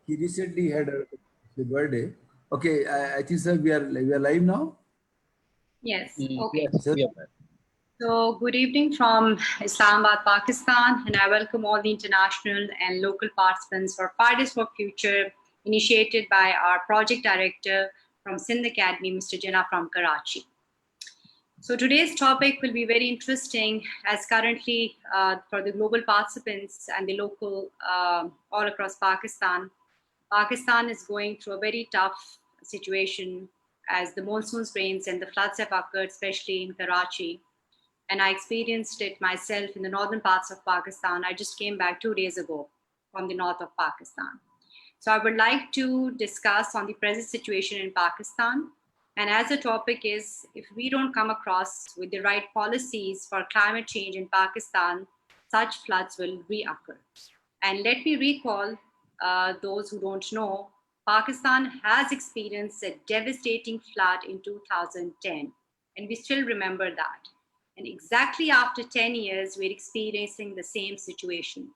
He recently had a birthday. Okay, I think sir, we are live now. Yes, okay. Sir, Yeah. So, good evening from Islamabad, Pakistan, and I welcome all the international and local participants for Fridays for Future, initiated by our project director from Sindh Academy, Mr. Jinnah from Karachi. So, today's topic will be very interesting as currently for the global participants and the local all across Pakistan. Pakistan is going through a very tough situation as the monsoons, rains, and the floods have occurred, especially in Karachi. And I experienced it myself in the northern parts of Pakistan. I just came back 2 days ago from the north of Pakistan. So I would like to discuss on the present situation in Pakistan. And as the topic is, if we don't come across with the right policies for climate change in Pakistan, such floods will reoccur. And let me recall those who don't know, Pakistan has experienced a devastating flood in 2010, and we still remember that. And exactly after 10 years, we're experiencing the same situation.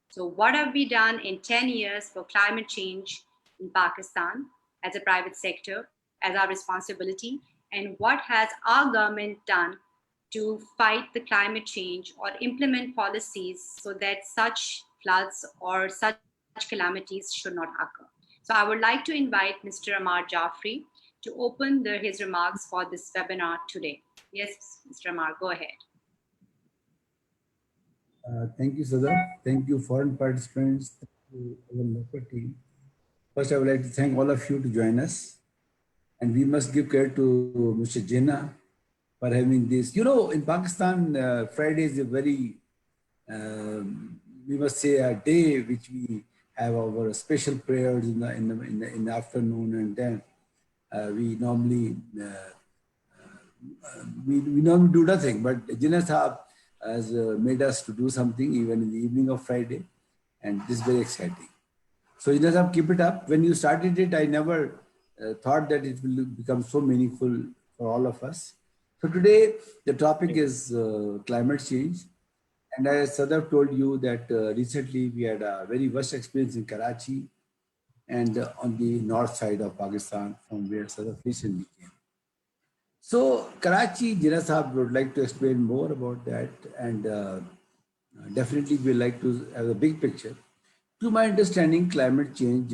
So, what have we done in 10 years for climate change in Pakistan as a private sector, as our responsibility? And what has our government done to fight the climate change or implement policies so that such floods or such calamities should not occur? So, I would like to invite Mr. Amar Jafri to open his remarks for this webinar today. Yes, Mr. Amar, go ahead. thank you, Sada. Thank you, foreign participants. Thank you, our local team. First, I would like to thank all of you to join us. And we must give credit to Mr. Jinnah for having this. You know, in Pakistan, Friday is a very, we must say, a day which we have our special prayers in the afternoon, and then we normally we normally do nothing. But Jinnah Sahab has made us to do something even in the evening of Friday, and this is very exciting. So Jinnah Sahab, keep it up. When you started it, I never thought that it will become so meaningful for all of us. So today the topic is climate change. And as Sadaf told you that recently we had a very worst experience in Karachi and on the north side of Pakistan from where Sadaf recently came. So Karachi, Jinnah Sahab would like to explain more about that, and definitely we like to have a big picture. To my understanding, climate change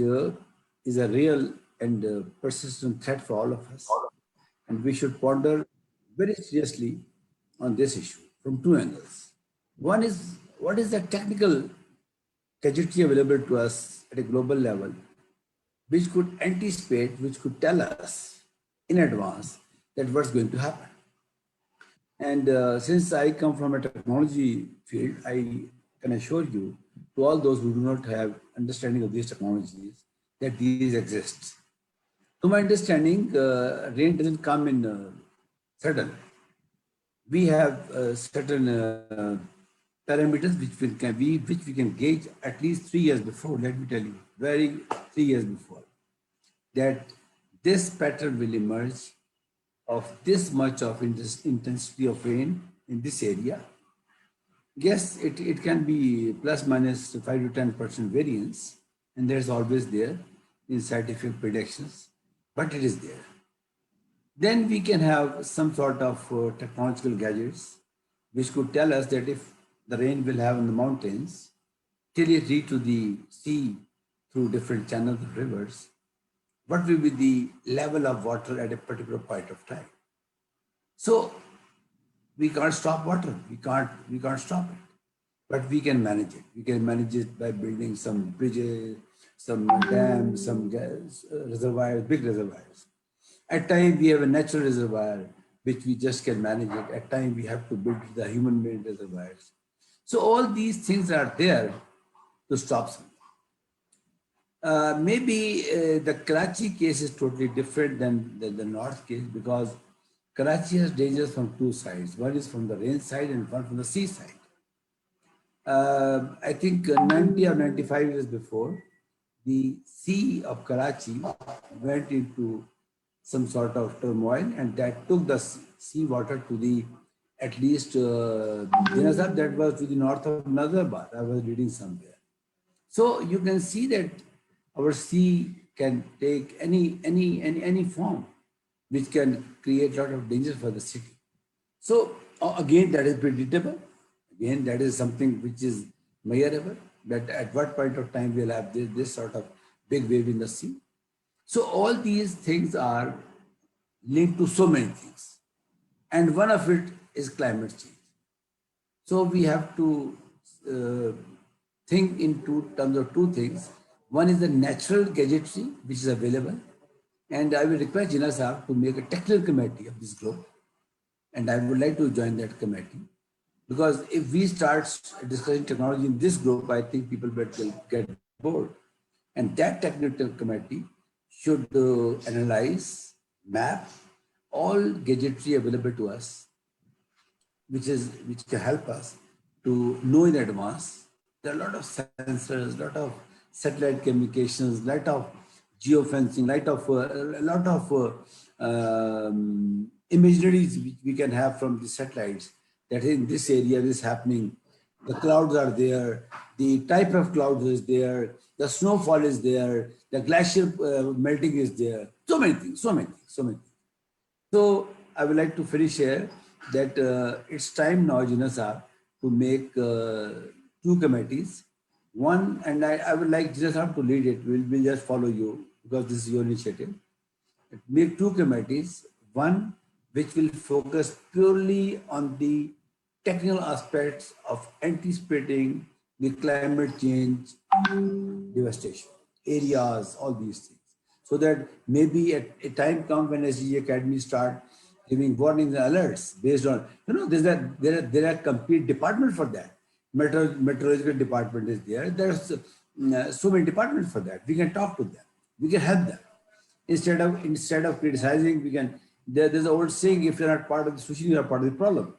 is a real and persistent threat for all of us, and we should ponder very seriously on this issue from two angles. One is, what is the technical gadgetry available to us at a global level which could anticipate, which could tell us in advance that what's going to happen. And since I come from a technology field, I can assure you, to all those who do not have understanding of these technologies, that these exist. To my understanding, rain doesn't come in sudden. We have certain parameters which we can gauge at least 3 years before. Let me tell you, 3 years before, that this pattern will emerge of this much of intensity of rain in this area. Yes, it can be plus minus 5 to 10% variance, and there's always there in scientific predictions, but it is there. Then we can have some sort of technological gadgets which could tell us that if the rain will have in the mountains till it reach to the sea through different channels of rivers, what will be the level of water at a particular point of time. So we can't stop water. We can't stop it, but we can manage it. We can manage it by building some bridges, some dams, some reservoirs, big reservoirs. At times we have a natural reservoir which we just can manage it. At times we have to build the human-made reservoirs. So all these things are there to stop something. Maybe the Karachi case is totally different than the North case, because Karachi has dangers from two sides. One is from the rain side and one from the sea side. I think 90 or 95 years before, the sea of Karachi went into some sort of turmoil, and that took the sea water to the, at least, that was to the north of Nazarbad. I was reading somewhere. So you can see that Our sea can take any form, which can create a lot of danger for the city. So again, that is predictable. Again, that is something which is measurable. That at what point of time we'll have this sort of big wave in the sea. So all these things are linked to so many things, and one of it is climate change. So we have to uh, think in terms of two things. One is the natural gadgetry which is available, and I will request Jina Saab to make a technical committee of this group, and I would like to join that committee, because if we start discussing technology in this group, I think people will get bored. And that technical committee should analyze, map all gadgetry available to us, which can help us to know in advance. There are a lot of sensors, a lot of satellite communications, a lot of geofencing, a lot of imageries which we can have from the satellites, that in this area this is happening. The clouds are there, the type of clouds is there, the snowfall is there, the glacier melting is there. So many things, so many things, so many things. So I would like to finish here that it's time now, Jina Saab, to make two committees. One, and I would like Jina Saab to lead it. We'll just follow you because this is your initiative. Make two committees. One which will focus purely on the technical aspects of anticipating the climate change devastation areas, all these things, so that maybe at a time comes when SDG Academy start giving warnings and alerts based on, there are complete department for that. Meteorological department is there. There's so many departments for that. We can talk to them. We can help them. Instead of criticizing, we can. There's an old saying: if you're not part of the solution, you are part of the problem.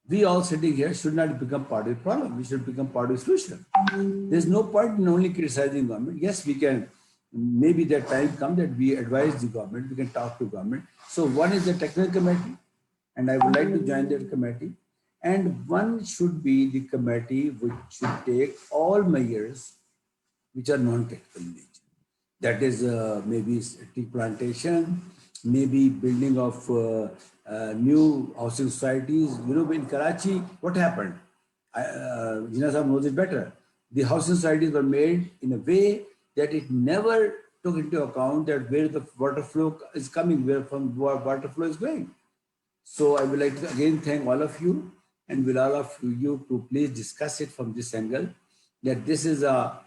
We all sitting here should not become part of the problem. We should become part of the solution. There's no point in only criticizing government. Yes, we can. Maybe that time comes that we advise the government. We can talk to government. So one is the technical committee, and I would like to join that committee. And one should be the committee which should take all measures which are non-technical in nature. That is maybe tea plantation, maybe building of new housing societies. In Karachi, what happened? Jina Sahab knows it better. The housing societies were made in a way that it never took into account that where the water flow is coming, where from water flow is going. So I would like to again thank all of you, and will all of you to please discuss it from this angle, that this is a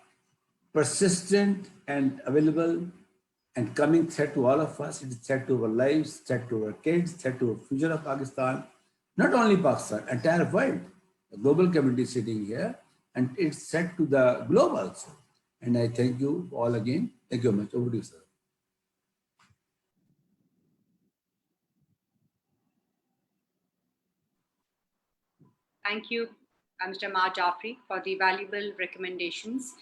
persistent and available and coming threat to all of us. It is threat to our lives, threat to our kids, threat to the future of Pakistan. Not only Pakistan, entire world. The global community is sitting here, and it's threat to the globe also. And I thank you all again. Thank you very much. Over to you, sir. Thank you, Mr. Ma Jafri, for the valuable recommendations.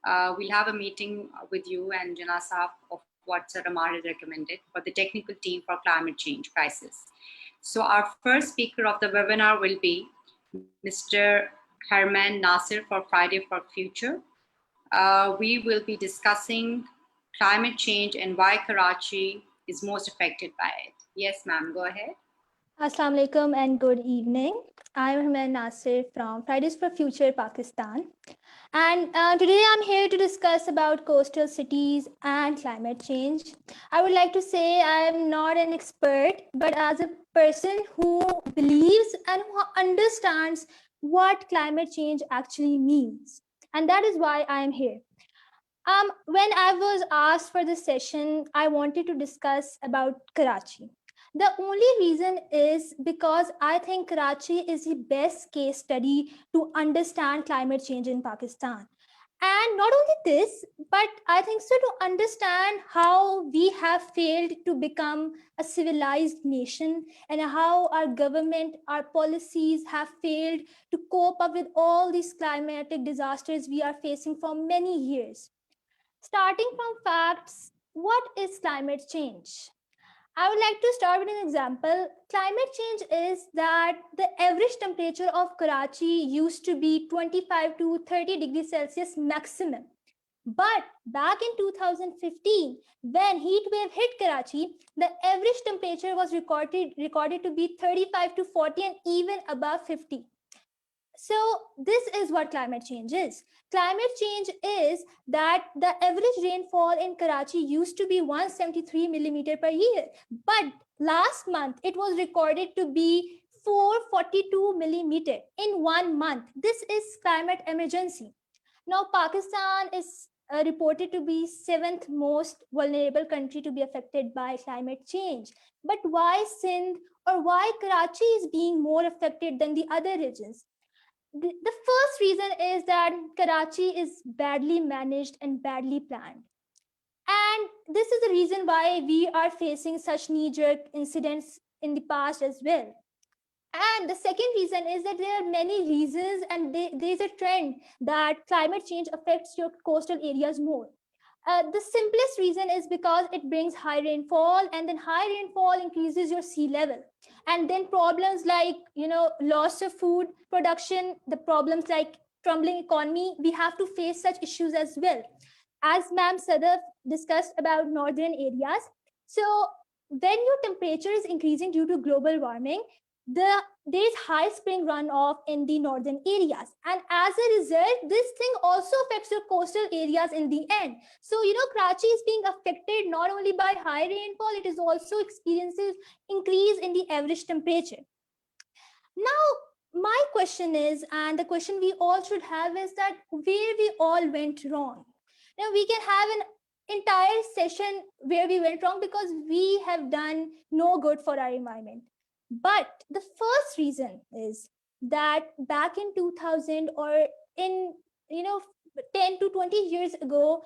We'll have a meeting with you and Jana Saab of what Sir Amar has recommended for the technical team for climate change crisis. So our first speaker of the webinar will be Mr. Herman Nasir for Friday for Future. We will be discussing climate change and why Karachi is most affected by it. Yes, ma'am, go ahead. Assalamu alaikum and good evening. I'm Herman Nasir from Fridays for Future Pakistan. And today I'm here to discuss about coastal cities and climate change. I would like to say I'm not an expert, but as a person who believes and who understands what climate change actually means. And that is why I'm here. When I was asked for this session, I wanted to discuss about Karachi. The only reason is because I think Karachi is the best case study to understand climate change in Pakistan. And not only this, but I think so to understand how we have failed to become a civilized nation and how our government, our policies have failed to cope up with all these climatic disasters we are facing for many years. Starting from facts, what is climate change? I would like to start with an example. Climate change is that the average temperature of Karachi used to be 25 to 30 degrees Celsius maximum. But back in 2015, when heat wave hit Karachi, the average temperature was recorded to be 35 to 40 and even above 50. So this is what climate change is. Climate change is that the average rainfall in Karachi used to be 173 millimeter per year, but last month it was recorded to be 442 millimeter in 1 month. This is climate emergency. Now Pakistan is reported to be seventh most vulnerable country to be affected by climate change. But why Sindh or why Karachi is being more affected than the other regions? The first reason is that Karachi is badly managed and badly planned. And this is the reason why we are facing such knee jerk incidents in the past as well. And the second reason is that there are many reasons, and there is a trend that climate change affects your coastal areas more. The simplest reason is because it brings high rainfall, and then high rainfall increases your sea level, and then problems like loss of food production, the problems like crumbling economy, we have to face such issues as well. As Ma'am Sadaf discussed about northern areas, so when your temperature is increasing due to global warming, there is high spring runoff in the northern areas, and as a result this thing also affects your coastal areas in the end. So Karachi is being affected not only by high rainfall, it is also experiences increase in the average temperature. Now my question is, and the question we all should have is, that where we all went wrong. Now we can have an entire session where we went wrong because we have done no good for our environment. But the first reason is that back in 2000, or in 10 to 20 years ago,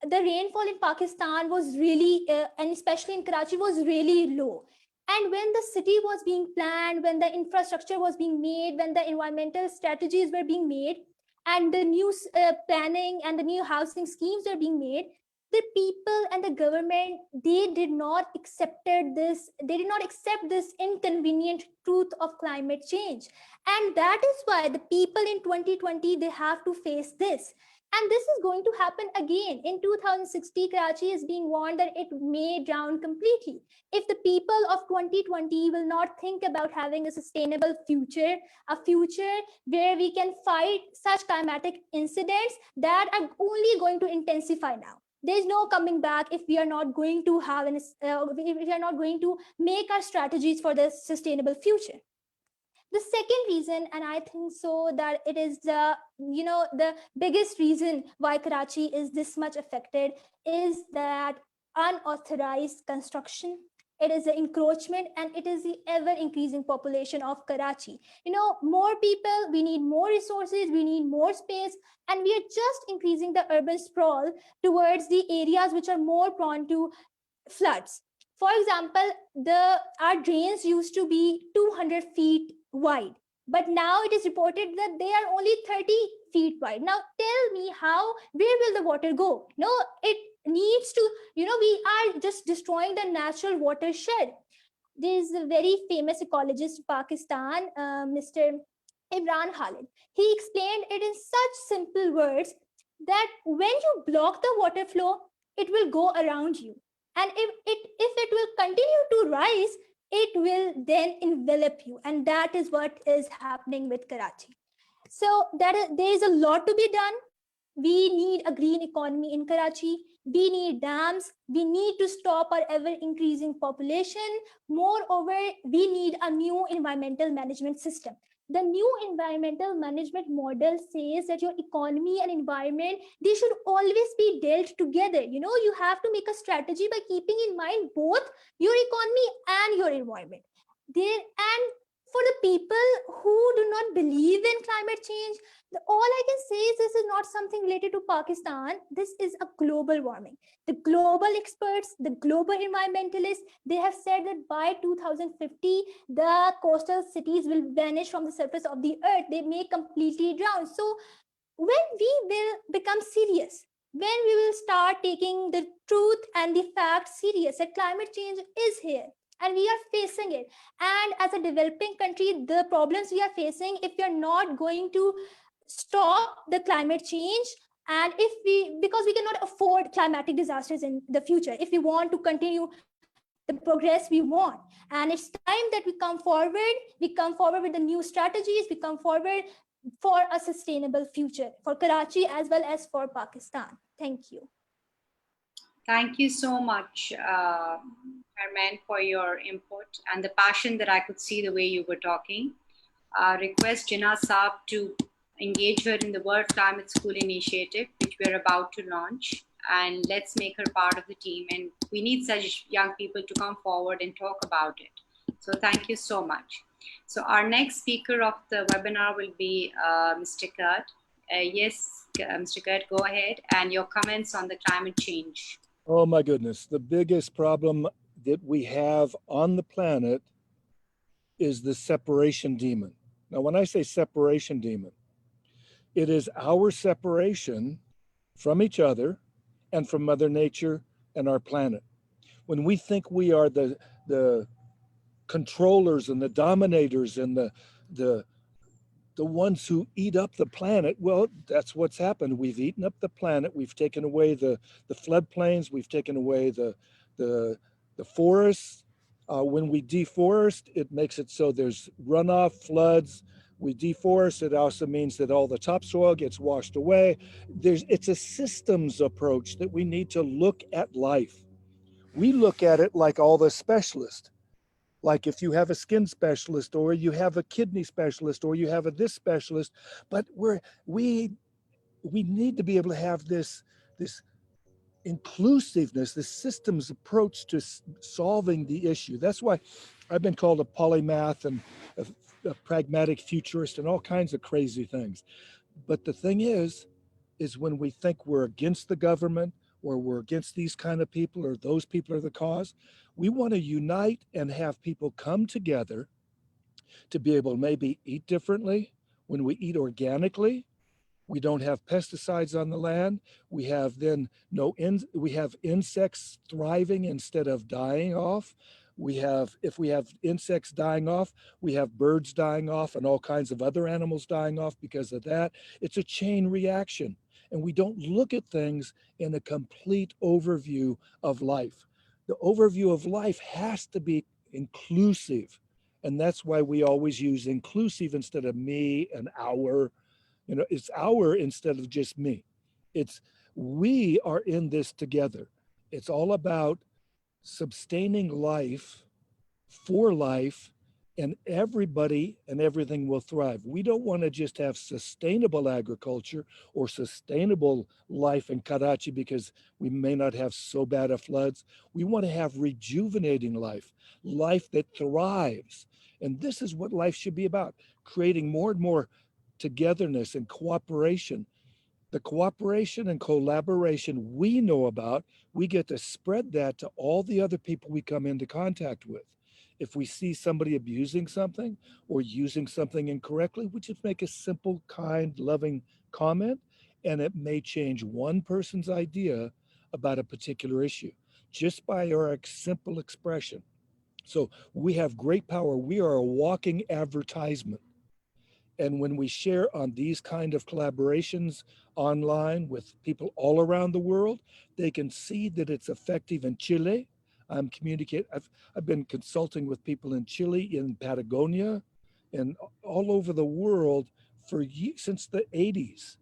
the rainfall in Pakistan was really, and especially in Karachi, was really low. And when the city was being planned, when the infrastructure was being made, when the environmental strategies were being made, and the new planning and the new housing schemes were being made, the people and the government, they did not accept this inconvenient truth of climate change. And that is why the people in 2020, they have to face this. And this is going to happen again. In 2060, Karachi is being warned that it may drown completely. If the people of 2020 will not think about having a sustainable future, a future where we can fight such climatic incidents that are only going to intensify now. There's no coming back if we are not going to have if we are not going to make our strategies for the sustainable future. The second reason, and I think so that it is the biggest reason why Karachi is this much affected, is that unauthorized construction. It is the encroachment, and it is the ever increasing population of Karachi. More people, we need more resources, we need more space, and we are just increasing the urban sprawl towards the areas which are more prone to floods. For example, our drains used to be 200 feet wide, but now it is reported that they are only 30 feet wide. Now tell me, where will the water go? No, it needs to, we are just destroying the natural watershed. There is a very famous ecologist in Pakistan, Mr. Imran Khalid. He explained it in such simple words that when you block the water flow, it will go around you. And if it will continue to rise, it will then envelop you. And that is what is happening with Karachi. So there is a lot to be done. We need a green economy in Karachi. We need dams. We need to stop our ever increasing population. Moreover, we need a new environmental management system. The new environmental management model says that your economy and environment, they should always be dealt together. You have to make a strategy by keeping in mind both your economy and your environment. And for the people who do not believe in climate change, all I can say is this is not something related to Pakistan. This is a global warming. The global experts, the global environmentalists, they have said that by 2050, the coastal cities will vanish from the surface of the earth. They may completely drown. So when we will become serious, when we will start taking the truth and the facts serious, that climate change is here and we are facing it. And as a developing country, the problems we are facing, if we are not going to stop the climate change, And if we, because we cannot afford climatic disasters in the future, if we want to continue the progress we want. And it's time that we come forward with the new strategies, we come forward for a sustainable future for Karachi as well as for Pakistan. Thank you. Thank you so much, Herman, for your input and the passion that I could see the way you were talking. Request Jinnah Saab to engage her in the World Climate School initiative, which we're about to launch. And let's make her part of the team. And we need such young people to come forward and talk about it. So thank you so much. So our next speaker of the webinar will be Mr. Kurt. Yes, Mr. Kurt, go ahead. And your comments on the climate change. Oh my goodness. The biggest problem that we have on the planet is the separation demon. Now, when I say separation demon, it is our separation from each other and from Mother Nature and our planet. When we think we are the controllers and the dominators and the ones who eat up the planet, well, that's what's happened. We've eaten up the planet. We've taken away the floodplains. We've taken away the forests. When we deforest, it makes it so there's runoff, floods. We deforest, it also means that all the topsoil gets washed away. It's a systems approach that we need to look at life. We look at it like all the specialists. Like if you have a skin specialist or you have a kidney specialist or you have a this specialist, but we need to be able to have this inclusiveness, this systems approach to solving the issue. That's why I've been called a polymath and a pragmatic futurist and all kinds of crazy things. But the thing is when we think we're against the government or we're against these kind of people or those people are the cause, we want to unite and have people come together to be able to maybe eat differently. When we eat organically, we don't have pesticides on the land. We have then we have insects thriving instead of dying off. If we have insects dying off, we have birds dying off and all kinds of other animals dying off because of that. It's a chain reaction. And we don't look at things in a complete overview of life. The overview of life has to be inclusive. And that's why we always use inclusive instead of me and our. You know, it's our instead of just me. It's we are in this together. It's all about sustaining life for life, and everybody and everything will thrive. We don't want to just have sustainable agriculture or sustainable life in Karachi because we may not have so bad of floods. We want to have rejuvenating life that thrives. And this is what life should be about, creating more and more togetherness and cooperation. The cooperation and collaboration we know about, we get to spread that to all the other people we come into contact with. If we see somebody abusing something or using something incorrectly, we just make a simple, kind, loving comment, and it may change one person's idea about a particular issue just by our simple expression. So we have great power. We are a walking advertisement. And when we share on these kind of collaborations online with people all around the world, they can see that it's effective in Chile. I've been consulting with people in Chile, in Patagonia, and all over the world since the 80s.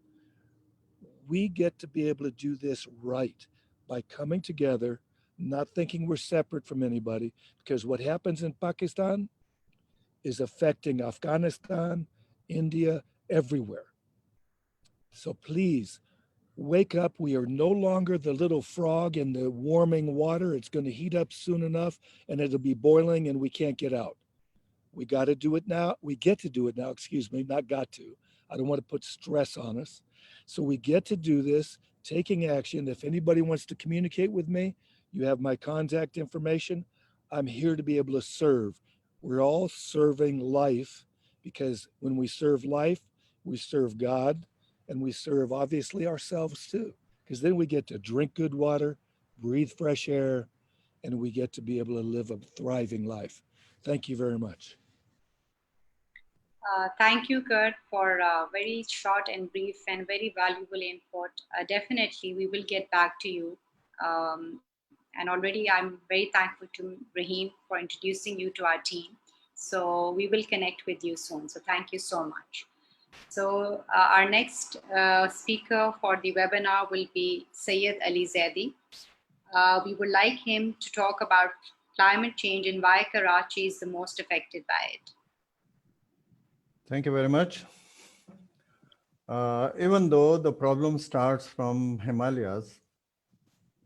We get to be able to do this right by coming together, not thinking we're separate from anybody, because what happens in Pakistan is affecting Afghanistan, India, everywhere. So please wake up. We are no longer the little frog in the warming water. It's going to heat up soon enough and it'll be boiling and we can't get out. We got to do it now. We get to do it now, excuse me, not got to. I don't want to put stress on us. So we get to do this, taking action. If anybody wants to communicate with me, you have my contact information. I'm here to be able to serve. We're all serving life, because when we serve life, we serve God, and we serve obviously ourselves too, because then we get to drink good water, breathe fresh air, and we get to be able to live a thriving life. Thank you very much. Thank you, Kurt, for very short and brief and very valuable input. Definitely, we will get back to you. And already, I'm very thankful to Rahim for introducing you to our team. So we will connect with you soon. So thank you so much. So our next speaker for the webinar will be Sayed Ali Zaidi. We would like him to talk about climate change and why Karachi is the most affected by it. Thank you very much. Even though the problem starts from Himalayas,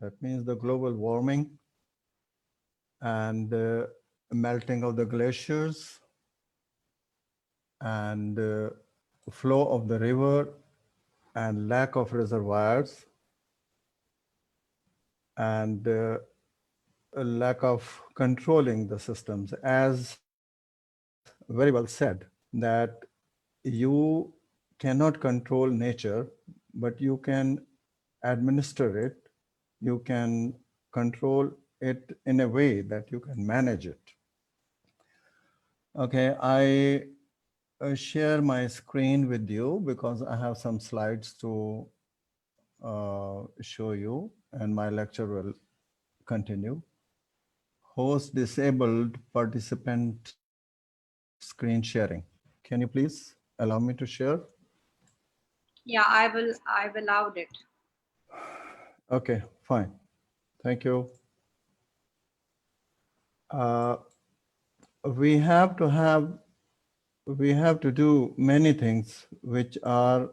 that means the global warming and melting of the glaciers and flow of the river and lack of reservoirs and a lack of controlling the systems, as very well said, that you cannot control nature, but you can administer it, you can control it in a way that you can manage it. Okay, I share my screen with you because I have some slides to show you, and my lecture will continue. Host disabled participant screen sharing. Can you please allow me to share? Yeah, I've allowed it. Okay, fine. Thank you. Uh, we have to do many things which are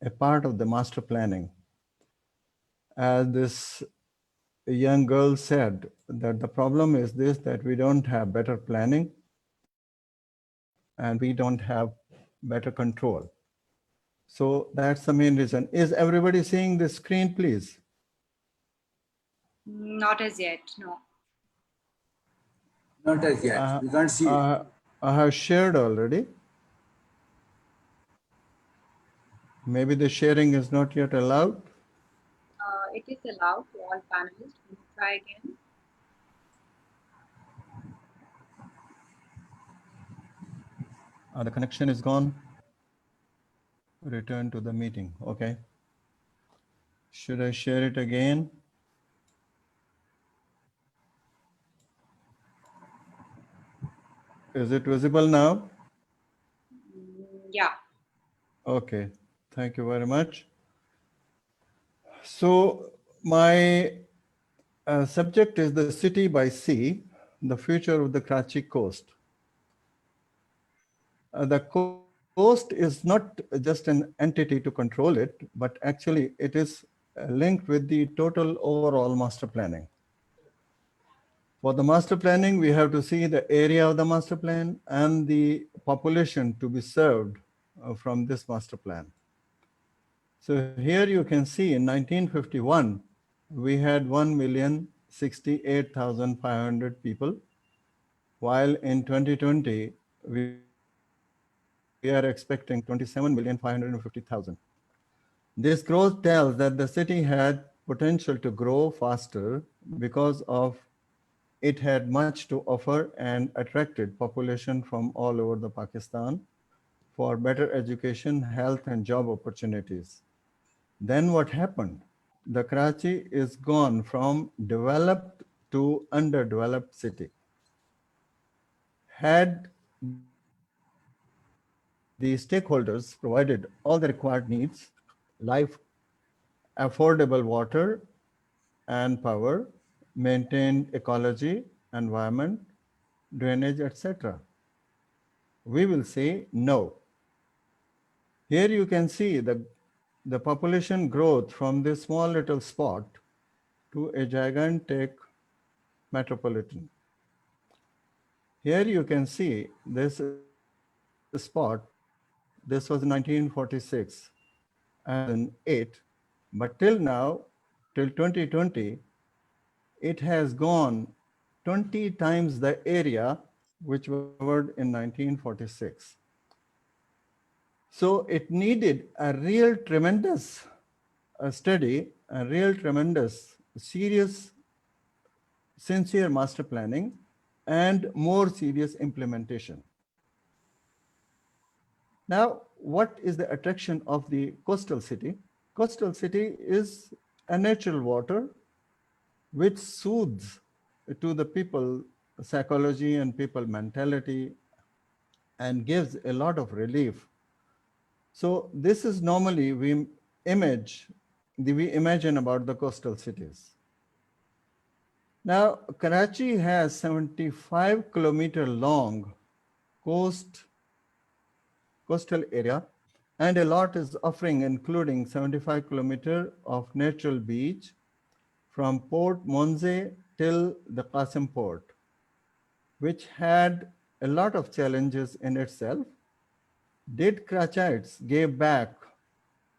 a part of the master planning. As this young girl said, that the problem is this, that we don't have better planning and we don't have better control. So that's the main reason. Is everybody seeing the screen, please? Not as yet, no. Not as yet. We can't see it. I have shared already. Maybe the sharing is not yet allowed. It is allowed to all panelists. Can you try again? The connection is gone. Return to the meeting. Okay. Should I share it again? Is it visible now? Yeah. Okay. Thank you very much. So my subject is the city by sea, the future of the Karachi coast. The coast is not just an entity to control it, but actually it is linked with the total overall master planning. For the master planning, we have to see the area of the master plan and the population to be served from this master plan. So here you can see in 1951, we had 1,068,500 people, while in 2020, we are expecting 27,550,000. This growth tells that the city had potential to grow faster because of it had much to offer and attracted population from all over the Pakistan for better education, health, and job opportunities. Then what happened? The Karachi is gone from developed to underdeveloped city. Had the stakeholders provided all the required needs, life, affordable water and power, maintained ecology, environment, drainage, etc., we will say no. Here you can see the population growth from this small little spot to a gigantic metropolitan. Here you can see this spot, this was 1946 and 2008, but till now, till 2020, it has gone 20 times the area which was covered in 1946. So it needed a real tremendous study, a real tremendous, serious, sincere master planning, and more serious implementation. Now, what is the attraction of the coastal city? Coastal city is a natural water which soothes to the people psychology and people mentality and gives a lot of relief. So this is normally we imagine about the coastal cities. Now, Karachi has 75-kilometer long coastal area, and a lot is offering, including 75 kilometer of natural beach from Port Monze till the Qasim port, which had a lot of challenges in itself. Did Karachites gave back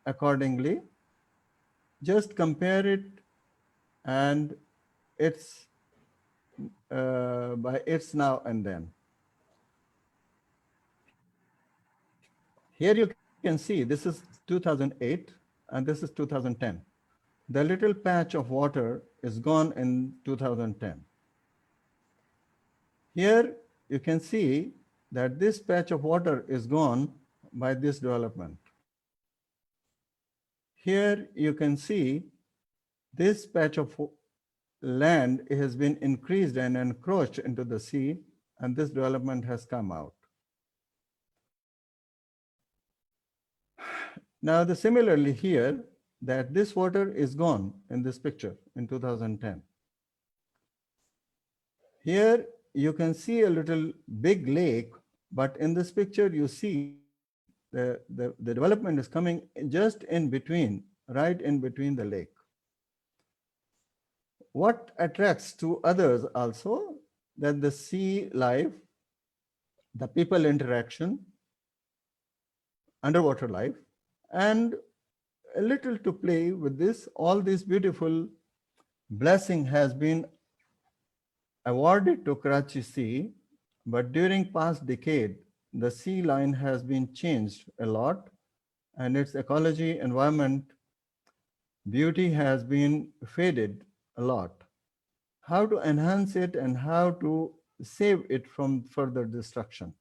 accordingly? Just compare it and it's by its now and then. Here you can see this is 2008 and this is 2010. The little patch of water is gone in 2010. Here you can see that this patch of water is gone by this development. Here you can see this patch of land has been increased and encroached into the sea, and this development has come out. Now, similarly here, that this water is gone in this picture in 2010. Here you can see a little big lake, but in this picture you see the development is coming just in between, right in between the lake. What attracts to others also, that the sea life, the people interaction, underwater life, and a little to play with this, all this beautiful blessing has been awarded to Karachi Sea, but during past decade, the sea line has been changed a lot, and its ecology, environment, beauty has been faded a lot. How to enhance it and how to save it from further destruction?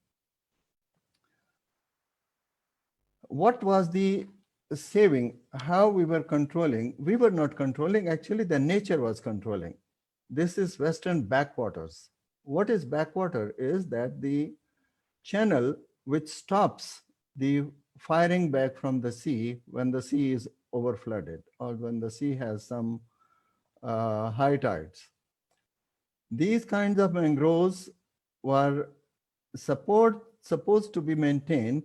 What was the saving? How we were controlling? We were not controlling, actually the nature was controlling. This is western backwaters. What is backwater is that the channel which stops the firing back from the sea when the sea is overflooded or when the sea has some high tides. These kinds of mangroves were supposed to be maintained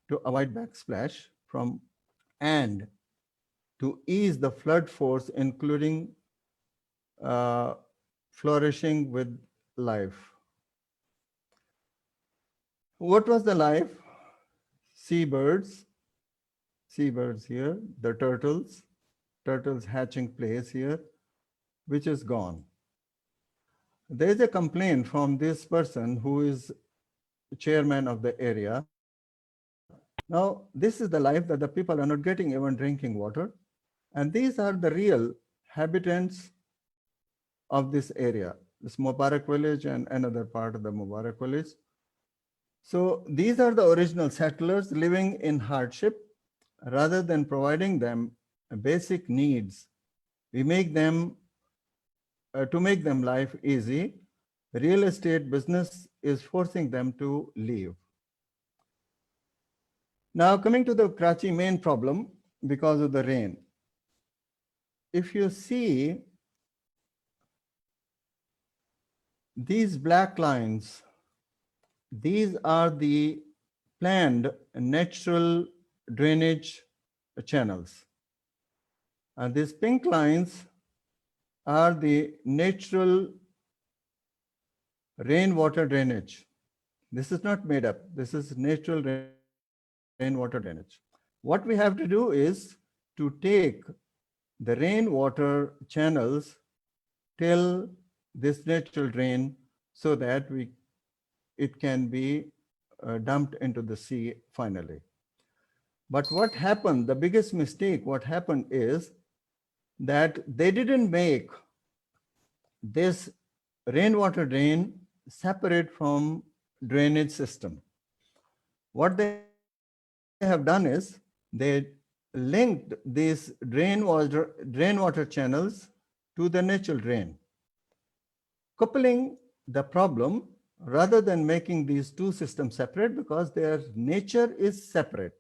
to avoid backsplash and to ease the flood force, including flourishing with life. What was the life? Seabirds here, the turtles hatching place here, which is gone. There is a complaint from this person who is chairman of the area. Now, this is the life that the people are not getting even drinking water. And these are the real habitants of this area, this Mubarak village and another part of the Mubarak village. So these are the original settlers living in hardship. Rather than providing them basic needs, we make them, to make them life easy, real estate business is forcing them to leave. Now coming to the Karachi main problem because of the rain. If you see these black lines, these are the planned natural drainage channels. And these pink lines are the natural rainwater drainage. This is not made up. This is natural rainwater drainage. What we have to do is to take the rainwater channels till this natural drain so that it can be dumped into the sea finally. But what happened, the biggest mistake, what happened is that they didn't make this rainwater drain separate from drainage system. What they have done is they linked these drain water channels to the natural drain, coupling the problem rather than making these two systems separate because their nature is separate.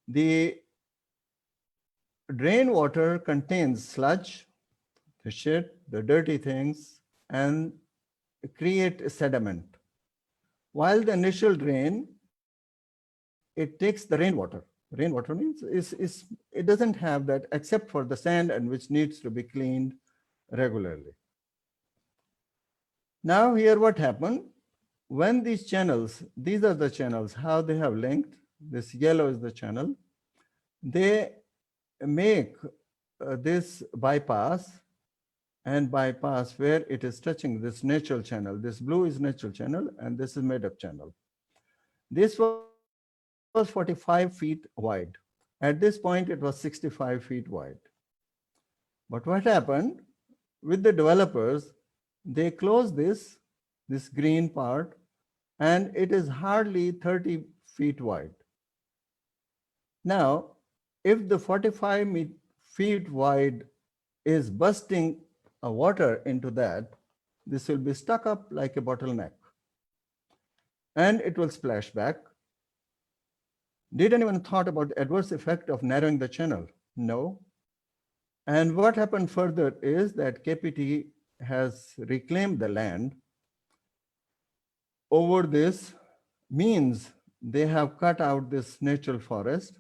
The drain water contains sludge, the shit, the dirty things, and create sediment. While the initial drain, it takes the rainwater. Rainwater means it doesn't have that except for the sand and which needs to be cleaned regularly. Now here what happened, when these channels, these are the channels, how they have linked, this yellow is the channel, they make this bypass and bypass where it is touching this natural channel. This blue is natural channel and this is made up channel. This was 45 feet wide. At this point, it was 65 feet wide. But what happened with the developers, they closed this green part, and it is hardly 30 feet wide. Now, if the 45 feet wide is bursting water into that, this will be stuck up like a bottleneck and it will splash back. Did anyone thought about the adverse effect of narrowing the channel? No. And what happened further is that KPT has reclaimed the land over this, means they have cut out this natural forest.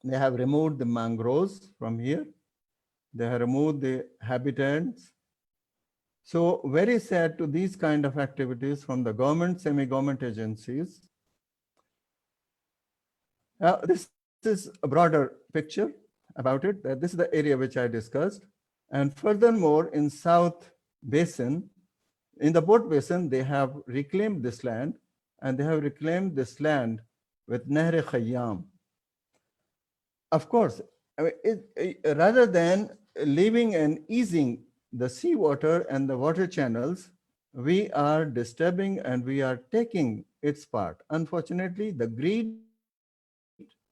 They have removed the mangroves from here. They have removed the habitats. So very sad to these kind of activities from the government, semi-government agencies. This is a broader picture about it. That this is the area which I discussed. And furthermore, in South Basin, in the Port Basin, they have reclaimed this land, and they have reclaimed this land with Nahr Khayyam. Of course, I mean, rather than leaving and easing the seawater and the water channels, we are disturbing and we are taking its part. Unfortunately, the greed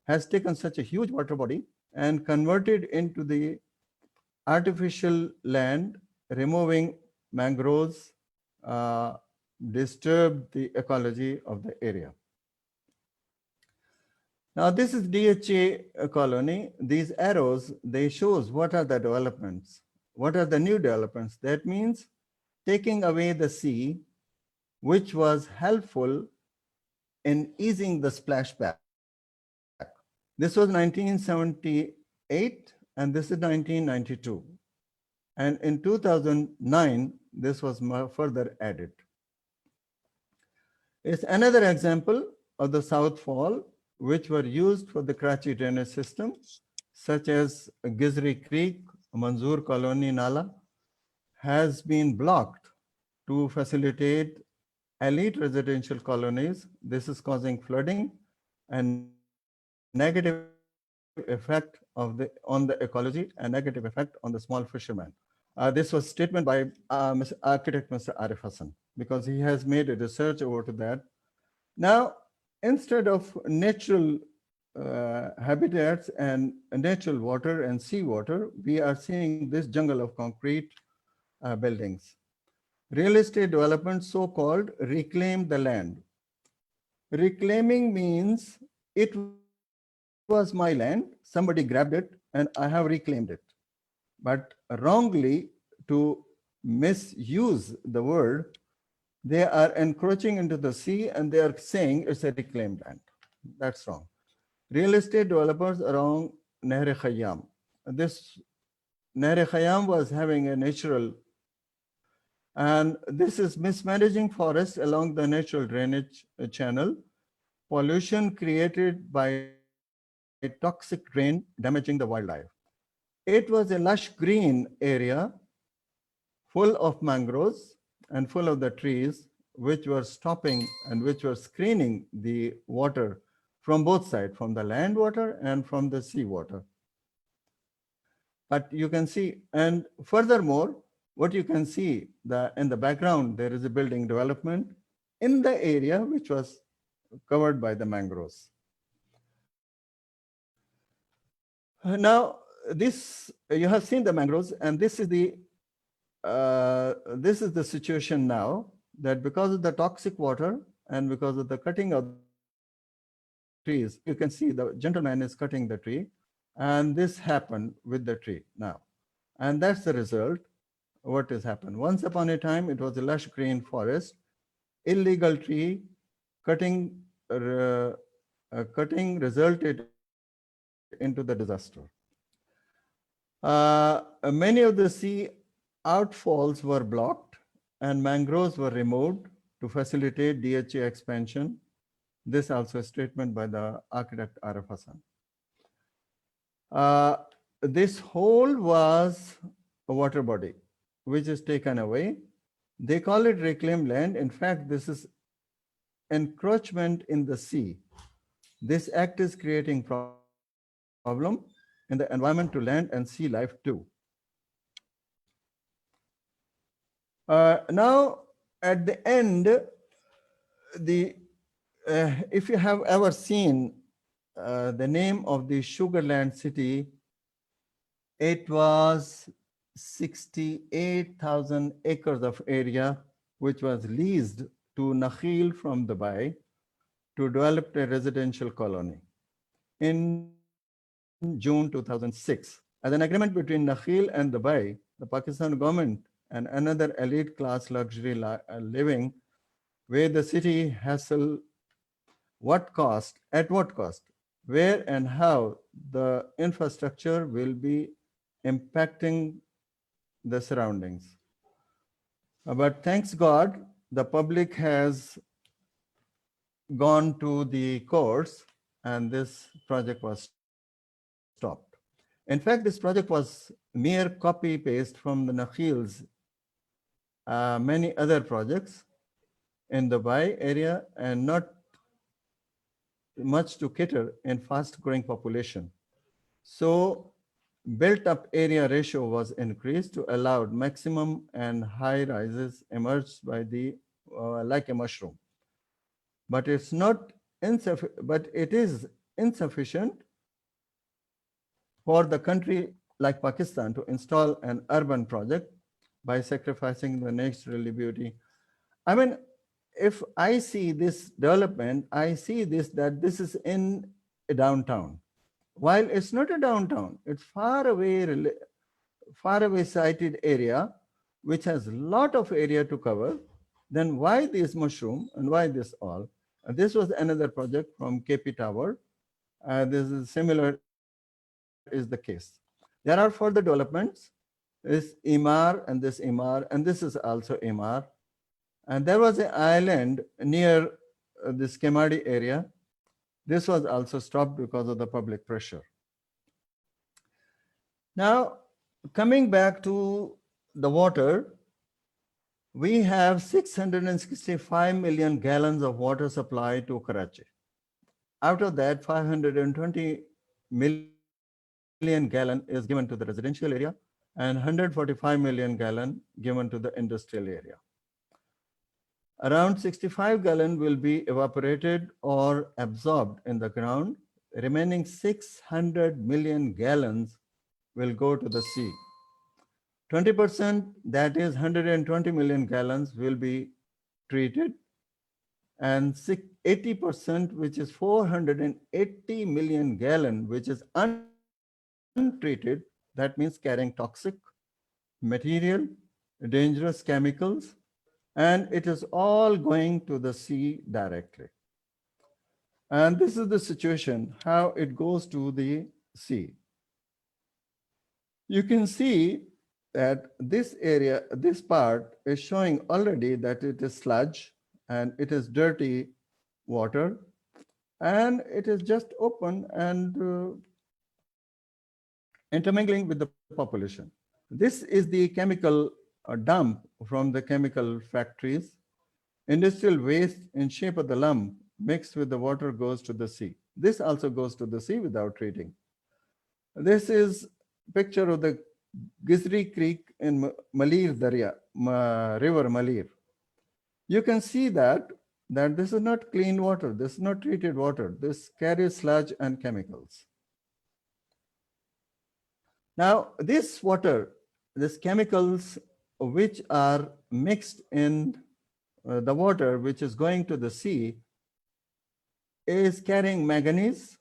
has taken such a huge water body and converted into the artificial land, removing mangroves, disturbed the ecology of the area. Now this is DHA colony. These arrows, they shows what are the developments, what are the new developments. That means taking away the sea, which was helpful in easing the splashback. This was 1978 and this is 1992. And in 2009, this was further added. It's another example of the South Fall, which were used for the Karachi drainage system, such as Gizri Creek, Manzoor Colony Nala, has been blocked to facilitate elite residential colonies. This is causing flooding and negative effect on the ecology and negative effect on the small fishermen. This was statement by architect Mr. Arif Hassan, because he has made a research over to that. Now, instead of natural habitats and natural water and seawater, we are seeing this jungle of concrete buildings. Real estate development, so-called, reclaim the land. Reclaiming means it was my land, somebody grabbed it, and I have reclaimed it. But wrongly, to misuse the word, they are encroaching into the sea and they are saying it's a reclaimed land. That's wrong. Real estate developers around Nahr Khayyam. This Nahr Khayyam was having a natural, and this is mismanaging forest along the natural drainage channel, pollution created by toxic rain damaging the wildlife. It was a lush green area full of mangroves and full of the trees, which were stopping and which were screening the water from both sides, from the land water and from the sea water. But you can see, and furthermore, what you can see, in the background, there is a building development in the area which was covered by the mangroves. Now, this you have seen the mangroves, and this is the situation now, that because of the toxic water and because of the cutting of the trees, you can see the gentleman is cutting the tree, and this happened with the tree now. And that's the result. What has happened? Once upon a time, it was a lush green forest. Illegal tree cutting, cutting resulted into the disaster. Many of the sea outfalls were blocked and mangroves were removed to facilitate DHA expansion. This also a statement by the architect Arif Hassan. This whole was a water body which is taken away. They call it reclaimed land. In fact, this is encroachment in the sea. This act is creating problem in the environment to land and sea life too. Now, at the end, the if you have ever seen the name of the Sugarland city, it was 68,000 acres of area, which was leased to Nakheel from Dubai to develop a residential colony. In June 2006, as an agreement between Nakheel and Dubai, the Pakistan government and another elite class luxury living, where the city hassle at what cost, where and how the infrastructure will be impacting the surroundings. But thanks God, the public has gone to the courts and this project was stopped. In fact, this project was mere copy paste from the Nakheel's many other projects in the Dubai area and not much to cater in fast growing population. So built up area ratio was increased to allow maximum and high rises emerged by the like a mushroom. But it's not insufficient, but it is insufficient for the country like Pakistan to install an urban project by sacrificing the natural beauty. I mean, if I see this development, I see this that this is in a downtown. While it's not a downtown, it's far away sited area, which has a lot of area to cover. Then why this mushroom and why this all? This was another project from KP Tower. This is similar is the case. There are further developments. This Imar and this is also Imar. And there was an island near this Kemadi area. This was also stopped because of the public pressure. Now, coming back to the water, we have 665 million gallons of water supply to Karachi. Out of that, 520 million gallon is given to the residential area and 145 million gallon given to the industrial area. Around 65 gallon will be evaporated or absorbed in the ground. Remaining 600 million gallons will go to the sea. 20%, that is 120 million gallons, will be treated, and 80%, which is 480 million gallon, which is untreated, that means carrying toxic material, dangerous chemicals, and it is all going to the sea directly. And this is the situation, how it goes to the sea. You can see that this area, this part is showing already that it is sludge and it is dirty water, and it is just open and intermingling with the population. This is the chemical dump from the chemical factories. Industrial waste in shape of the lump mixed with the water goes to the sea. This also goes to the sea without treating. This is picture of the Gizri Creek in Malir Darya, River Malir. You can see that that this is not clean water, this is not treated water, this carries sludge and chemicals. Now, this water, these chemicals which are mixed in the water which is going to the sea is carrying manganese,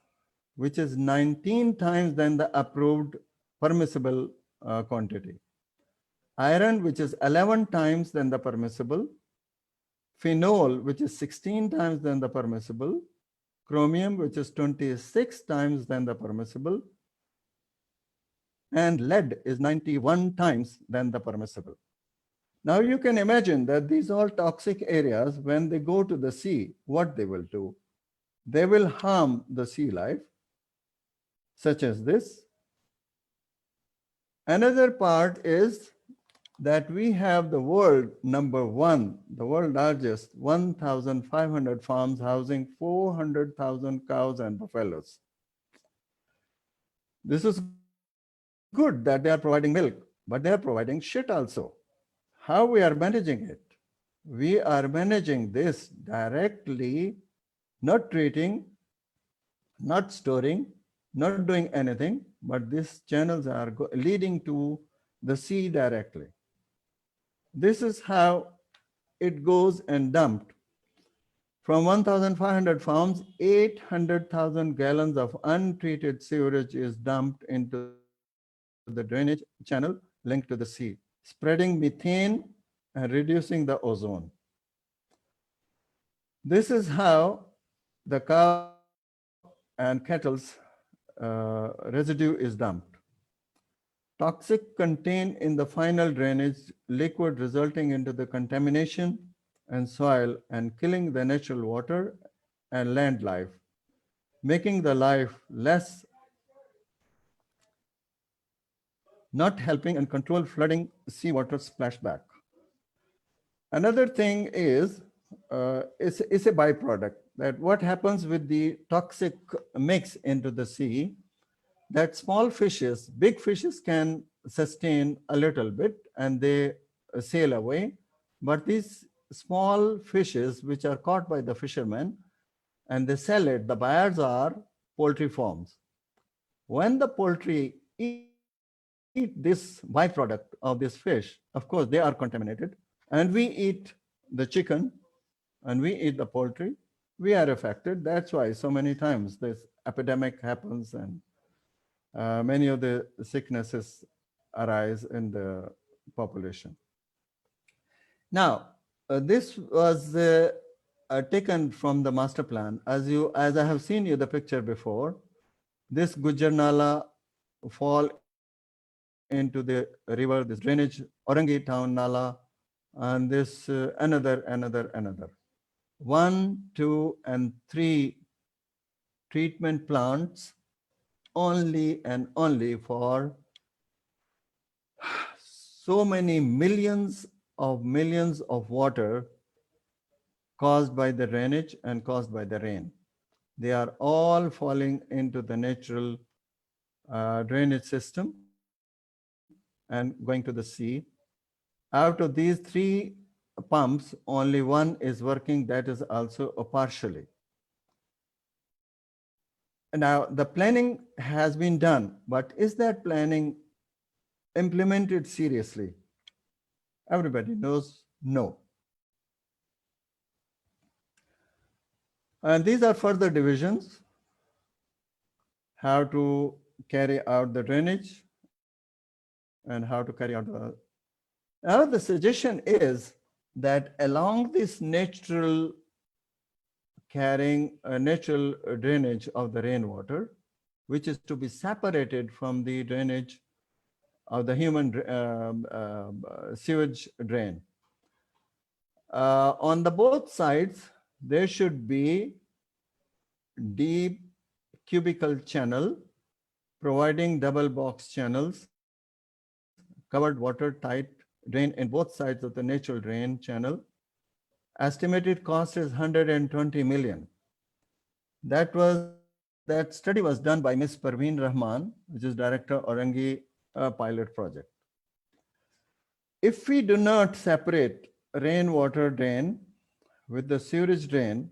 which is 19 times than the approved permissible quantity. Iron, which is 11 times than the permissible. Phenol, which is 16 times than the permissible. Chromium, which is 26 times than the permissible. And lead is 91 times than the permissible. Now you can imagine that these all toxic areas, when they go to the sea, what they will do? They will harm the sea life, such as this. Another part is that we have the world number one, the world largest 1,500 farms housing 400,000 cows and buffaloes. This is good that they are providing milk, but they are providing shit also. How we are managing it? We are managing this directly, not treating, not storing, not doing anything, but these channels are leading to the sea directly. This is how it goes and dumped. From 1,500 farms, 800,000 gallons of untreated sewerage is dumped into the drainage channel linked to the sea, spreading methane and reducing the ozone. This is how the cow and cattle's residue is dumped. Toxic contained in the final drainage liquid, resulting into the contamination and soil and killing the natural water and land life, making the life less, not helping and control flooding seawater splashback. Another thing is, it's a byproduct that what happens with the toxic mix into the sea, that small fishes, big fishes can sustain a little bit and they sail away. But these small fishes, which are caught by the fishermen and they sell it, the buyers are poultry farms. When the poultry eat this byproduct of this fish, of course, they are contaminated. And we eat the chicken and we eat the poultry, we are affected. That's why so many times this epidemic happens and many of the sicknesses arise in the population. Now, this was taken from the master plan. As I have seen you the picture before, this Gujar Nala fall into the river, this drainage, Orangi town Nala, and this another. 1, 2, and 3 treatment plants only and only for so many millions of water caused by the drainage and caused by the rain. They are all falling into the natural drainage system and going to the sea. Out of these 3 pumps, only one is working, that is also partially. Now, the planning has been done, but is that planning implemented seriously? Everybody knows no. And these are further divisions, how to carry out the drainage and how to carry out the. Now the suggestion is that along this natural carrying natural drainage of the rainwater, which is to be separated from the drainage of the human sewage drain. On the both sides, there should be deep cubical channel providing double box channels, covered watertight drain in both sides of the natural drain channel. Estimated cost is 120 million. That study was done by Ms. Parveen Rahman, which is Director Orangi Pilot Project. If we do not separate rainwater drain with the sewage drain,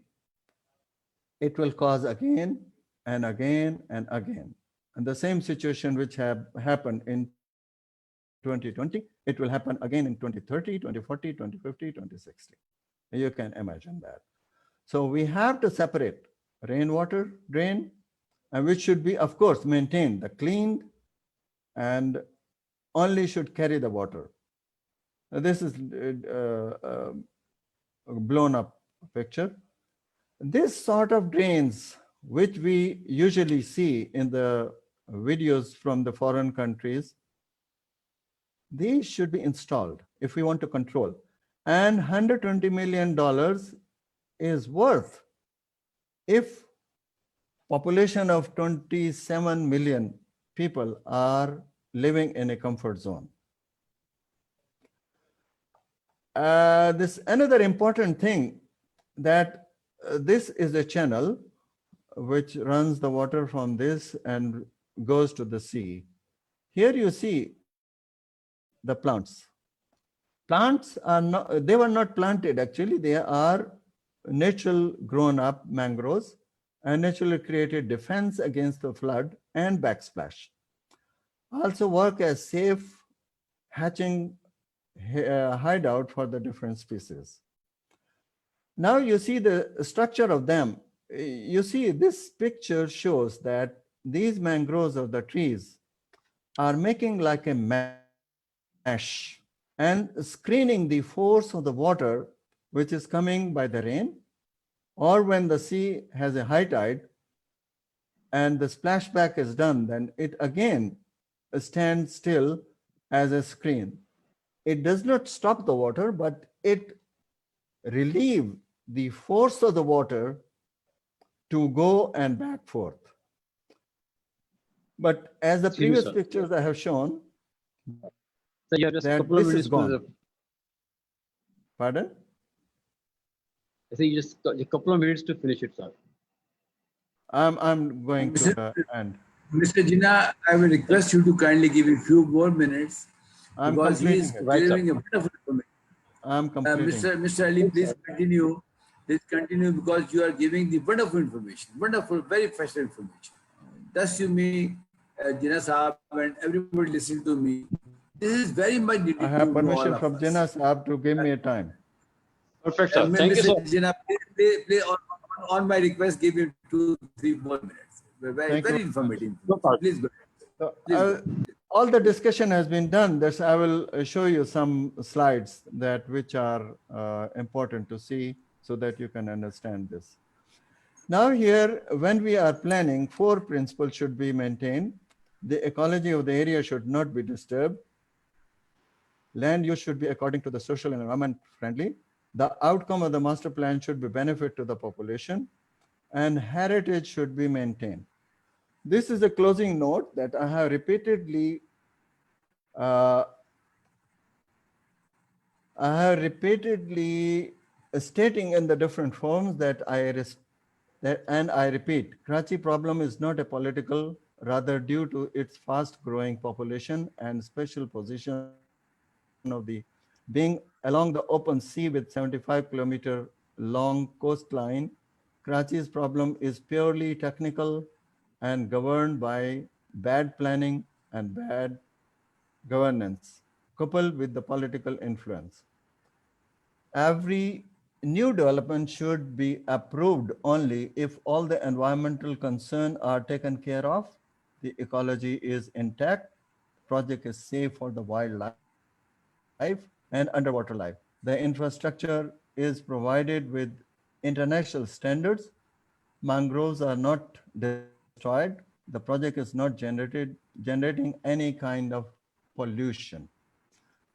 it will cause again and again and again. And the same situation which have happened in 2020, it will happen again in 2030, 2040, 2050, 2060. You can imagine that. So we have to separate rainwater drain, and which should be, of course, maintained, the cleaned, and only should carry the water. This is a blown up picture. This sort of drains, which we usually see in the videos from the foreign countries, these should be installed if we want to control. And $120 million is worth if population of 27 million people are living in a comfort zone. This another important thing that this is a channel which runs the water from this and goes to the sea. Here you see the plants. Plants are not, they were not planted actually, they are natural grown up mangroves and naturally created defense against the flood and backsplash. Also work as safe hatching hideout for the different species. Now you see the structure of them. You see this picture shows that these mangroves of the trees are making like a mesh and screening the force of the water which is coming by the rain, or when the sea has a high tide and the splashback is done, then it again stands still as a screen. It does not stop the water, but it relieves the force of the water to go and back forth. But as the previous pictures I have shown, so you have just a that couple of this minutes is gone. to Pardon? I think you just got a couple of minutes to finish it, sir. I'm going to the end. Mr. Jinnah, I will request you to kindly give a few more minutes I'm because he is completing it. Right, sir. delivering a wonderful information. I'm completing. Mr. Ali, please continue. Please continue because you are giving the wonderful information, wonderful, very fresh information. Thus, you may, Jinnah Saab and everybody listening to me, this is very much needed I have to know all permission of from us. Jinnah Saab to give me a time. Perfect, sir. Thank you, Mr. sir. Jinnah, please on my request, give him 2-3 more minutes. Very, Thank you. very informative. No problem. Please go ahead. So, all the discussion has been done. This I will show you some slides that which are important to see so that you can understand this. Now here, when we are planning, 4 principles should be maintained. The ecology of the area should not be disturbed. Land use should be according to the social and environment friendly. The outcome of the master plan should be benefit to the population, and heritage should be maintained. This is a closing note that I have repeatedly stating in the different forms that I repeat, Karachi problem is not a political, rather due to its fast growing population and special position of the being along the open sea with 75-kilometer long coastline. Karachi's problem is purely technical and governed by bad planning and bad governance, coupled with the political influence. Every new development should be approved only if all the environmental concerns are taken care of, the ecology is intact, project is safe for the wildlife and underwater life. The infrastructure is provided with international standards. Mangroves are not destroyed. The project is not generating any kind of pollution.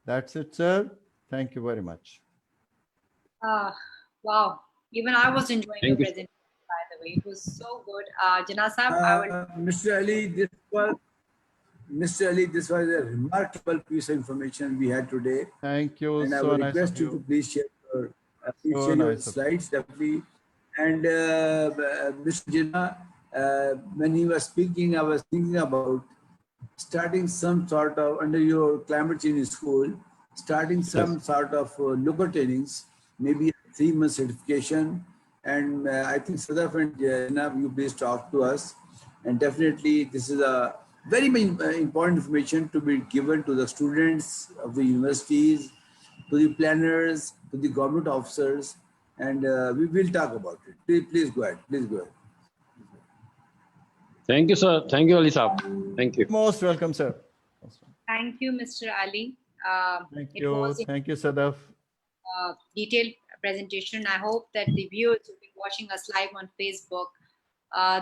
That's it, sir. Thank you very much. Wow. Even I was enjoying your Thank you. presentation, by the way. It was so good. Jinnah Saab, I will. Mr. Ali, this was a remarkable piece of information we had today. Thank you. And I So will nice request of you to you. please share your, So nice of you. slides definitely. And Mr. Jinnah, when he was speaking, I was thinking about starting some sort of, under your climate change school, starting some sort of local trainings, maybe 3-month certification. And I think Sadaf and Janab, you please talk to us. And definitely this is a very important information to be given to the students of the universities, to the planners, to the government officers, and we will talk about it. Please go ahead. Please go ahead. Thank you, sir. Thank you, Ali Saab. Thank you. Most welcome, sir. Thank you, Mr. Ali. Thank It you. was Thank you, Sadaf. a detailed presentation. I hope that the viewers who've been watching us live on Facebook,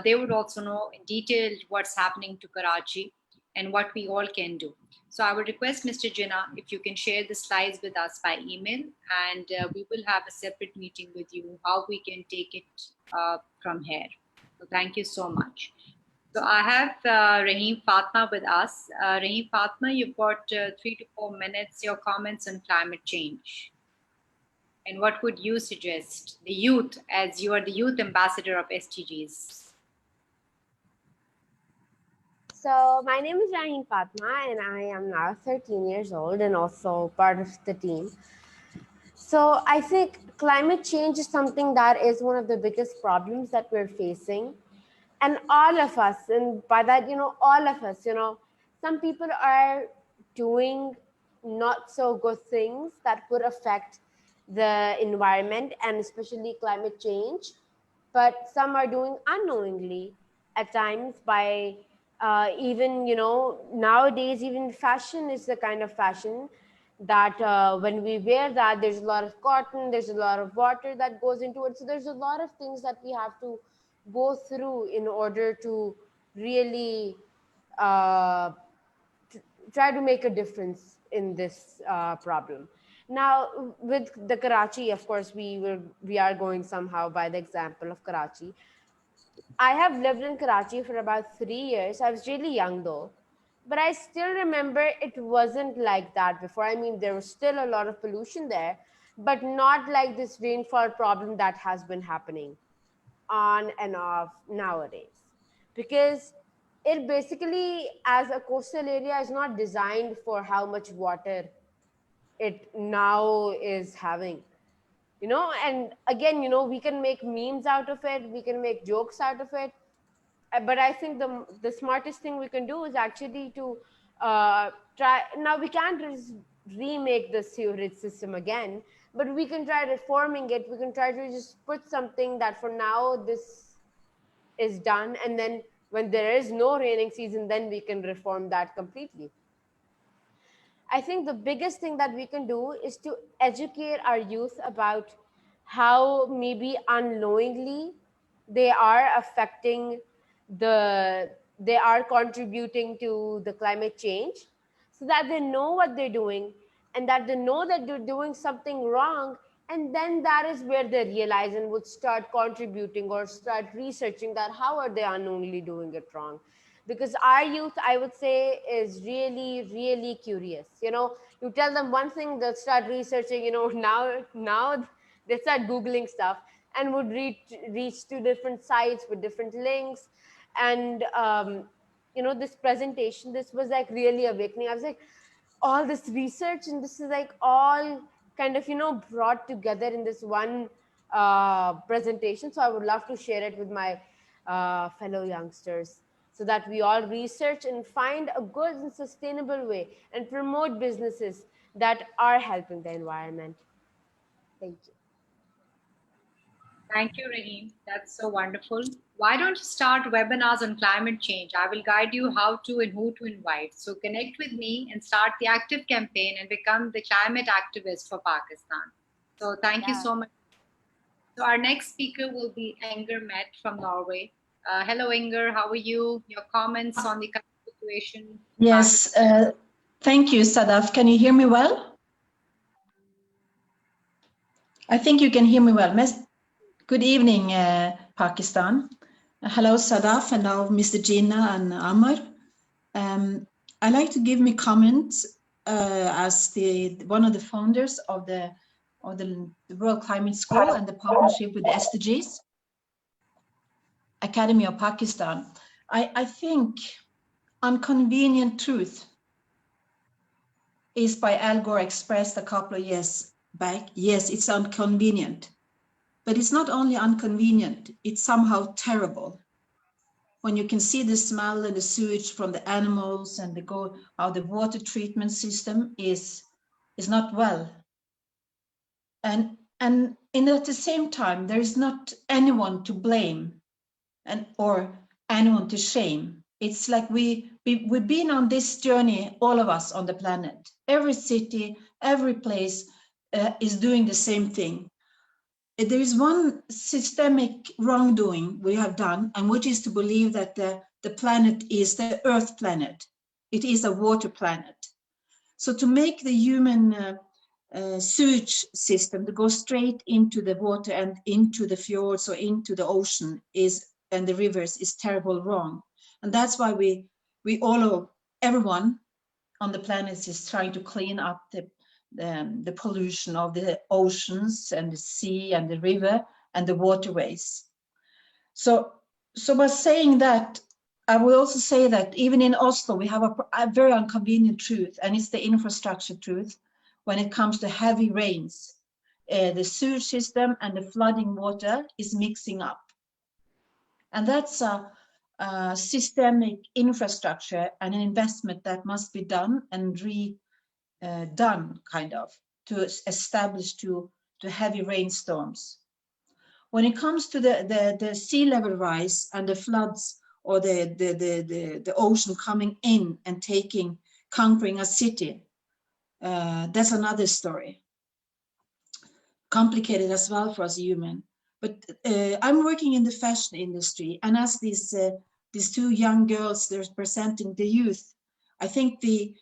they would also know in detail what's happening to Karachi and what we all can do. So I would request Mr. Jinnah, if you can share the slides with us by email, and we will have a separate meeting with you, how we can take it from here. So thank you so much. So I have Rahim Fatma with us. Rahim Fatma, you've got 3 to 4 minutes, your comments on climate change. And what would you suggest, the youth, as you are the youth ambassador of SDGs? So my name is Rahim Fatma, and I am now 13 years old and also part of the team. So I think climate change is something that is one of the biggest problems that we're facing. And all of us, and by that, all of us, some people are doing not so good things that would affect the environment and especially climate change. But some are doing unknowingly at times by even, nowadays, even fashion is the kind of fashion that when we wear that, there's a lot of cotton, there's a lot of water that goes into it. So there's a lot of things that we have to go through in order to really try to make a difference in this problem. Now, with the Karachi, of course, we are going somehow by the example of Karachi. I have lived in Karachi for about 3 years. I was really young though, but I still remember it wasn't like that before. I mean, there was still a lot of pollution there, but not like this rainfall problem that has been happening on and off nowadays. Because it basically, as a coastal area, is not designed for how much water it now is having. And again, we can make memes out of it, we can make jokes out of it, but I think the smartest thing we can do is actually to try. Now we can't remake the sewerage system again, but we can try reforming it. We can try to just put something that for now this is done, and then when there is no raining season, then we can reform that completely. I think the biggest thing that we can do is to educate our youth about how maybe unknowingly they are affecting they are contributing to the climate change, so that they know what they're doing and that they know that they're doing something wrong. And then that is where they realize and would start contributing or start researching that how are they unknowingly doing it wrong. Because our youth, I would say, is really, really curious. You tell them one thing, they'll start researching. Now they start Googling stuff and would reach to different sites with different links. And this presentation, this was like really awakening. I was like, all this research, and this is like all kind of brought together in this one presentation. So I would love to share it with my fellow youngsters, so that we all research and find a good and sustainable way and promote businesses that are helping the environment. Thank you. Thank you, Rahim. That's so wonderful. Why don't you start webinars on climate change? I will guide you how to and who to invite. So connect with me and start the active campaign and become the climate activist for Pakistan. So thank you so much. So our next speaker will be Inger Met from Norway. Hello, Inger. How are you? Your comments on the current situation? Yes, thank you, Sadaf. Can you hear me well? I think you can hear me well. Good evening, Pakistan. Hello, Sadaf. Hello, Mr. Jinnah and Amr. I'd like to give me comments as one of the founders of the World Climate School and the partnership with the SDGs. Academy of Pakistan. I think Inconvenient Truth is by Al Gore expressed a couple of years back. Yes, it's inconvenient, But it's not only inconvenient, it's somehow terrible. When you can see the smell and the sewage from the animals and how the water treatment system is not well. And at the same time, there is not anyone to blame or anyone to shame. It's like we've been on this journey, all of us on the planet. Every city, every place is doing the same thing. There is one systemic wrongdoing we have done, and which is to believe that the planet is the Earth planet. It is a water planet. So to make the human sewage system to go straight into the water and into the fjords or into the ocean and the rivers is terrible wrong. And that's why everyone on the planet is trying to clean up the pollution of the oceans and the sea and the river and the waterways. So by saying that, I will also say that even in Oslo, we have a very inconvenient truth, and it's the infrastructure truth when it comes to heavy rains. The sewage system and the flooding water is mixing up. And that's a systemic infrastructure and an investment that must be done and done kind of to establish to heavy rainstorms. When it comes to the sea level rise and the floods or the ocean coming in and conquering a city, that's another story. Complicated as well for us human. But I'm working in the fashion industry, and as these two young girls, they're representing the youth, I think the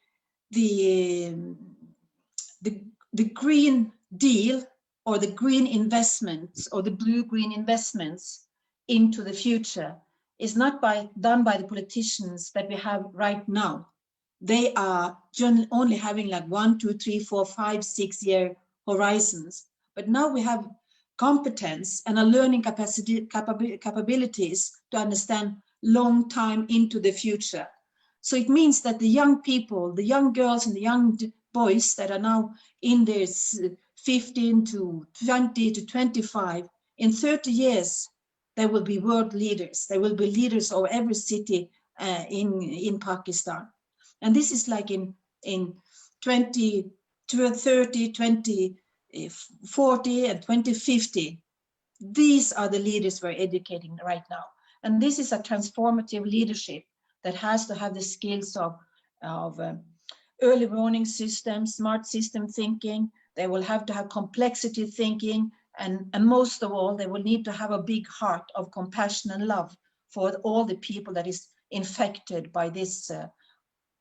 Green Deal or the green investments or the blue-green investments into the future is not done by the politicians that we have right now. They are only having like 1, 2, 3, 4, 5, 6 year horizons. But now we have competence and a learning capabilities to understand long time into the future. So it means that the young people, the young girls and the young boys that are now in their 15 to 20 to 25, in 30 years, they will be world leaders. They will be leaders of every city in Pakistan. And this is like in 2030, 2040 and 2050. These are the leaders we're educating right now. And this is a transformative leadership that has to have the skills of early warning systems, smart system thinking. They will have to have complexity thinking. And most of all, they will need to have a big heart of compassion and love for all the people that is infected by this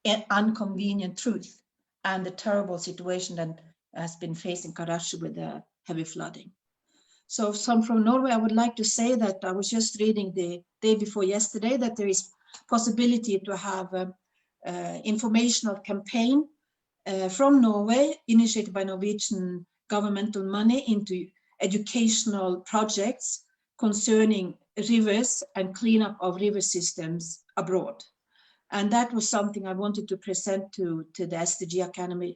inconvenient truth and the terrible situation that has been facing Karachi with the heavy flooding. So from Norway, I would like to say that I was just reading the day before yesterday that there is possibility to have informational campaign from Norway, initiated by Norwegian governmental money into educational projects concerning rivers and cleanup of river systems abroad. And that was something I wanted to present to the SDG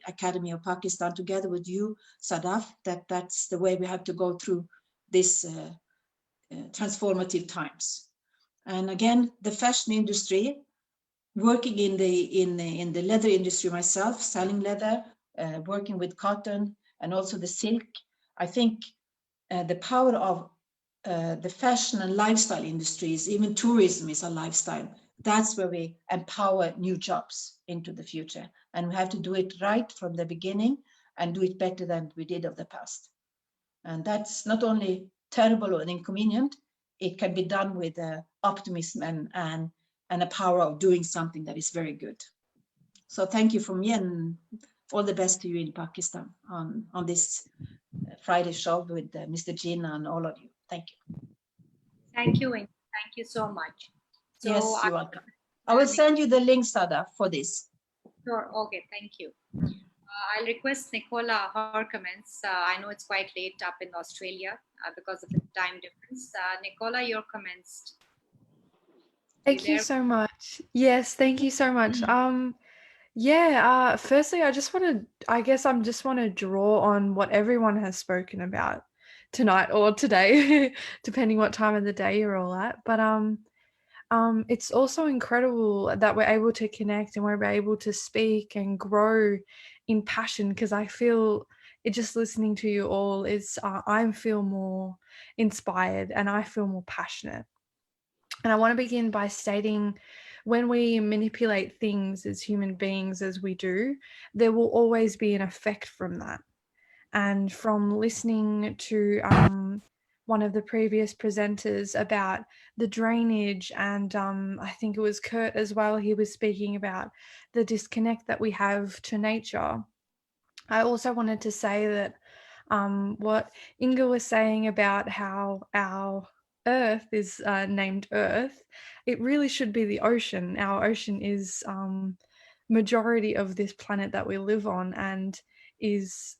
Academy of Pakistan together with you, Sadaf, that's the way we have to go through this transformative times. And again, the fashion industry, working in the leather industry myself, selling leather, working with cotton and also the silk, I think the power of the fashion and lifestyle industries, even tourism is a lifestyle. That's where we empower new jobs into the future. And we have to do it right from the beginning and do it better than we did of the past. And that's not only terrible and inconvenient, it can be done with optimism and a power of doing something that is very good. So thank you from me, and all the best to you in Pakistan on this Friday show with Mr. Jinnah and all of you. Thank you. Thank you, Inge. Thank you so much. So yes, you're welcome. I will send you the link, Sada, for this. Sure. Okay. Thank you. I'll request Nicola her comments. I know it's quite late up in Australia because of the time difference. Nicola, your comments. Thank you so much. Yes, thank you so much. Firstly, I just want to draw on what everyone has spoken about. tonight or today, depending what time of the day you're all at. But it's also incredible that we're able to connect and we're able to speak and grow in passion, because I feel it just listening to you all is I feel more inspired and I feel more passionate. And I want to begin by stating, when we manipulate things as human beings, as we do, there will always be an effect from that. And from listening to one of the previous presenters about the drainage, and I think it was Kurt as well, he was speaking about the disconnect that we have to nature. I also wanted to say that what Inga was saying about how our Earth is named Earth, it really should be the ocean. Our ocean is majority of this planet that we live on, and is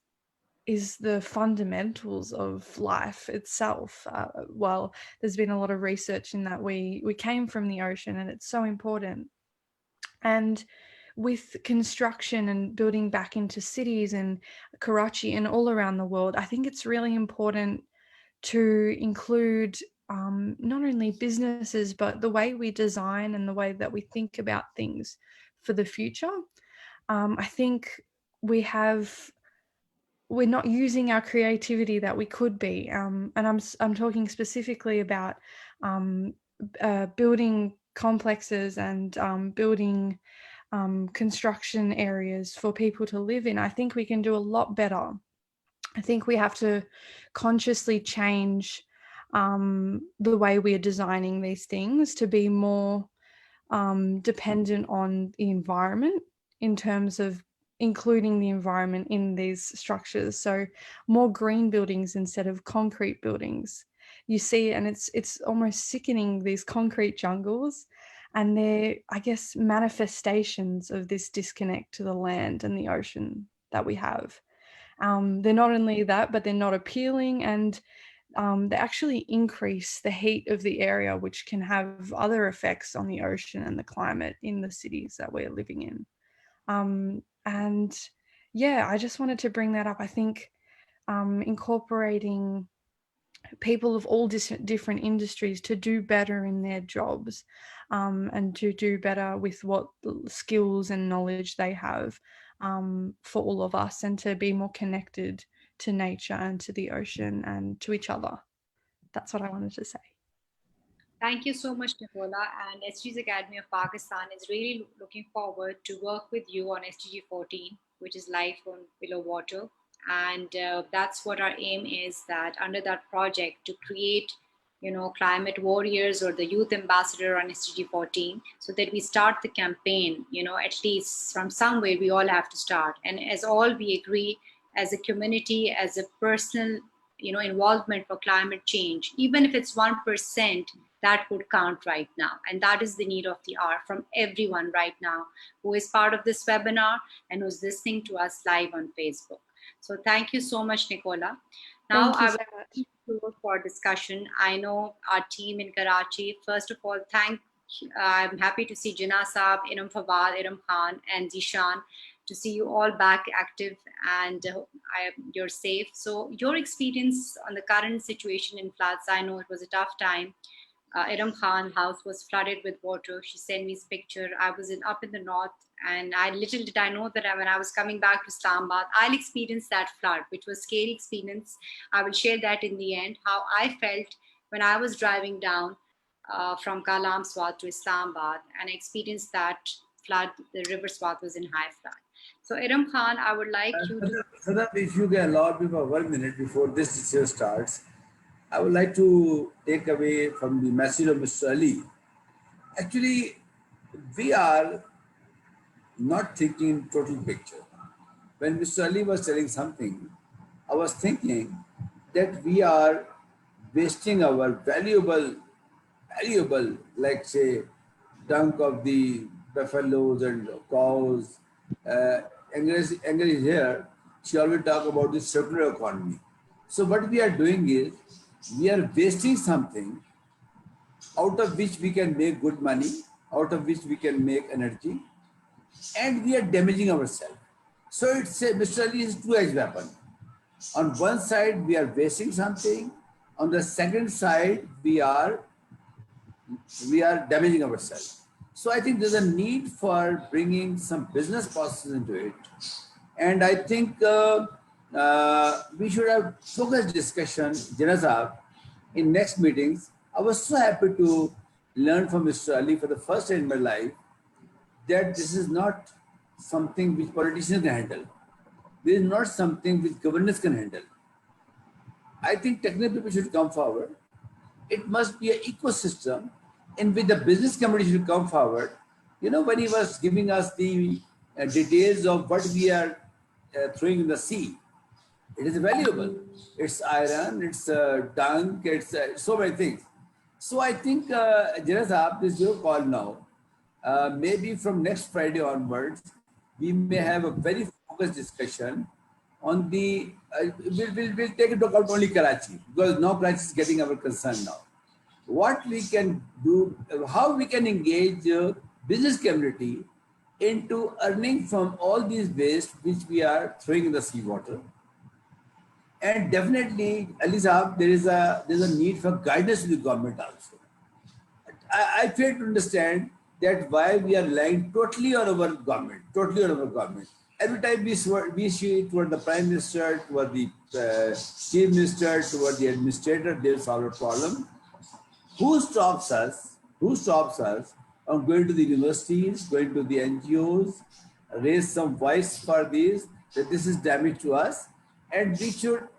the fundamentals of life itself. Well, there's been a lot of research in that we came from the ocean, and it's so important. And with construction and building back into cities and Karachi and all around the world, I think it's really important to include not only businesses, but the way we design and the way that we think about things for the future. I think we're not using our creativity that we could be, and I'm talking specifically about building complexes and building construction areas for people to live in. I think we can do a lot better. I think we have to consciously change the way we are designing these things to be more dependent on the environment, in terms of including the environment in these structures. So more green buildings instead of concrete buildings. You see, and it's almost sickening, these concrete jungles, and they're, I guess, manifestations of this disconnect to the land and the ocean that we have. They're not only that, but they're not appealing, and they actually increase the heat of the area, which can have other effects on the ocean and the climate in the cities that we're living in. And yeah, I just wanted to bring that up. I think incorporating people of all different industries to do better in their jobs, and to do better with what skills and knowledge they have, for all of us, and to be more connected to nature and to the ocean and to each other. That's what I wanted to say. Thank you so much, Nicola. And SDGs Academy of Pakistan is really looking forward to work with you on SDG 14, which is Life on Below Water. And that's what our aim is, that under that project to create, climate warriors or the youth ambassador on SDG 14, so that we start the campaign, at least from somewhere we all have to start. And as all we agree, as a community, as a personal, involvement for climate change, even if it's 1%, that would count right now. And that is the need of the hour from everyone right now who is part of this webinar and who's listening to us live on Facebook. So thank you so much, Nicola. Now Thank you I so will much. for discussion. I know our team in Karachi. First of all, I'm happy to see Jinnah Saab, Iram Fawad, Iram Khan, and Zishan, to see you all back active, and you're safe. So your experience on the current situation in floods, I know it was a tough time. Iram Khan house was flooded with water. She sent me this picture. I was up in the north, and little did I know that when I was coming back to Islamabad, I'll experience that flood, which was a scary experience. I will share that in the end, how I felt when I was driving down from Kalam Swat to Islamabad, and I experienced that flood. The river Swat was in high flood. So Iram Khan, I would like you to... Sadaf, if you can allow me for 1 minute before this lecture starts, I would like to take away from the message of Mr. Ali. Actually, we are not thinking total picture. When Mr. Ali was telling something, I was thinking that we are wasting our valuable, like say, dung of the buffaloes and cows. Engel is here. She always talk about the circular economy. So what we are doing is we are wasting something out of which we can make good money, out of which we can make energy, and we are damaging ourselves. So it's Mr. Ali is two-edged weapon. On one side, we are wasting something. On the second side, we are damaging ourselves. So I think there's a need for bringing some business processes into it. And I think we should have focused discussion, Janazab, in next meetings. I was so happy to learn from Mr. Ali for the first time in my life that this is not something which politicians can handle. This is not something which governors can handle. I think technical people should come forward. It must be an ecosystem in which the business community should come forward. You know, when he was giving us the details of what we are throwing in the sea, it is valuable. It's iron, it's dung, it's so many things. So I think, Janazab, this is your call now. Maybe from next Friday onwards, we may have a very focused discussion on the, we'll take into account only Karachi, because now Karachi is getting our concern now. What we can do, how we can engage business community into earning from all these waste which we are throwing in the seawater. And definitely, Ali Sahab, there's a need for guidance to the government also. I fail to understand that why we are relying totally on our government, Every time we see toward the Prime Minister, toward the Chief Minister, toward the Administrator, there's our problem. Who stops us? Who stops us from going to the universities, going to the NGOs, raise some voice for this, that this is damage to us, and we should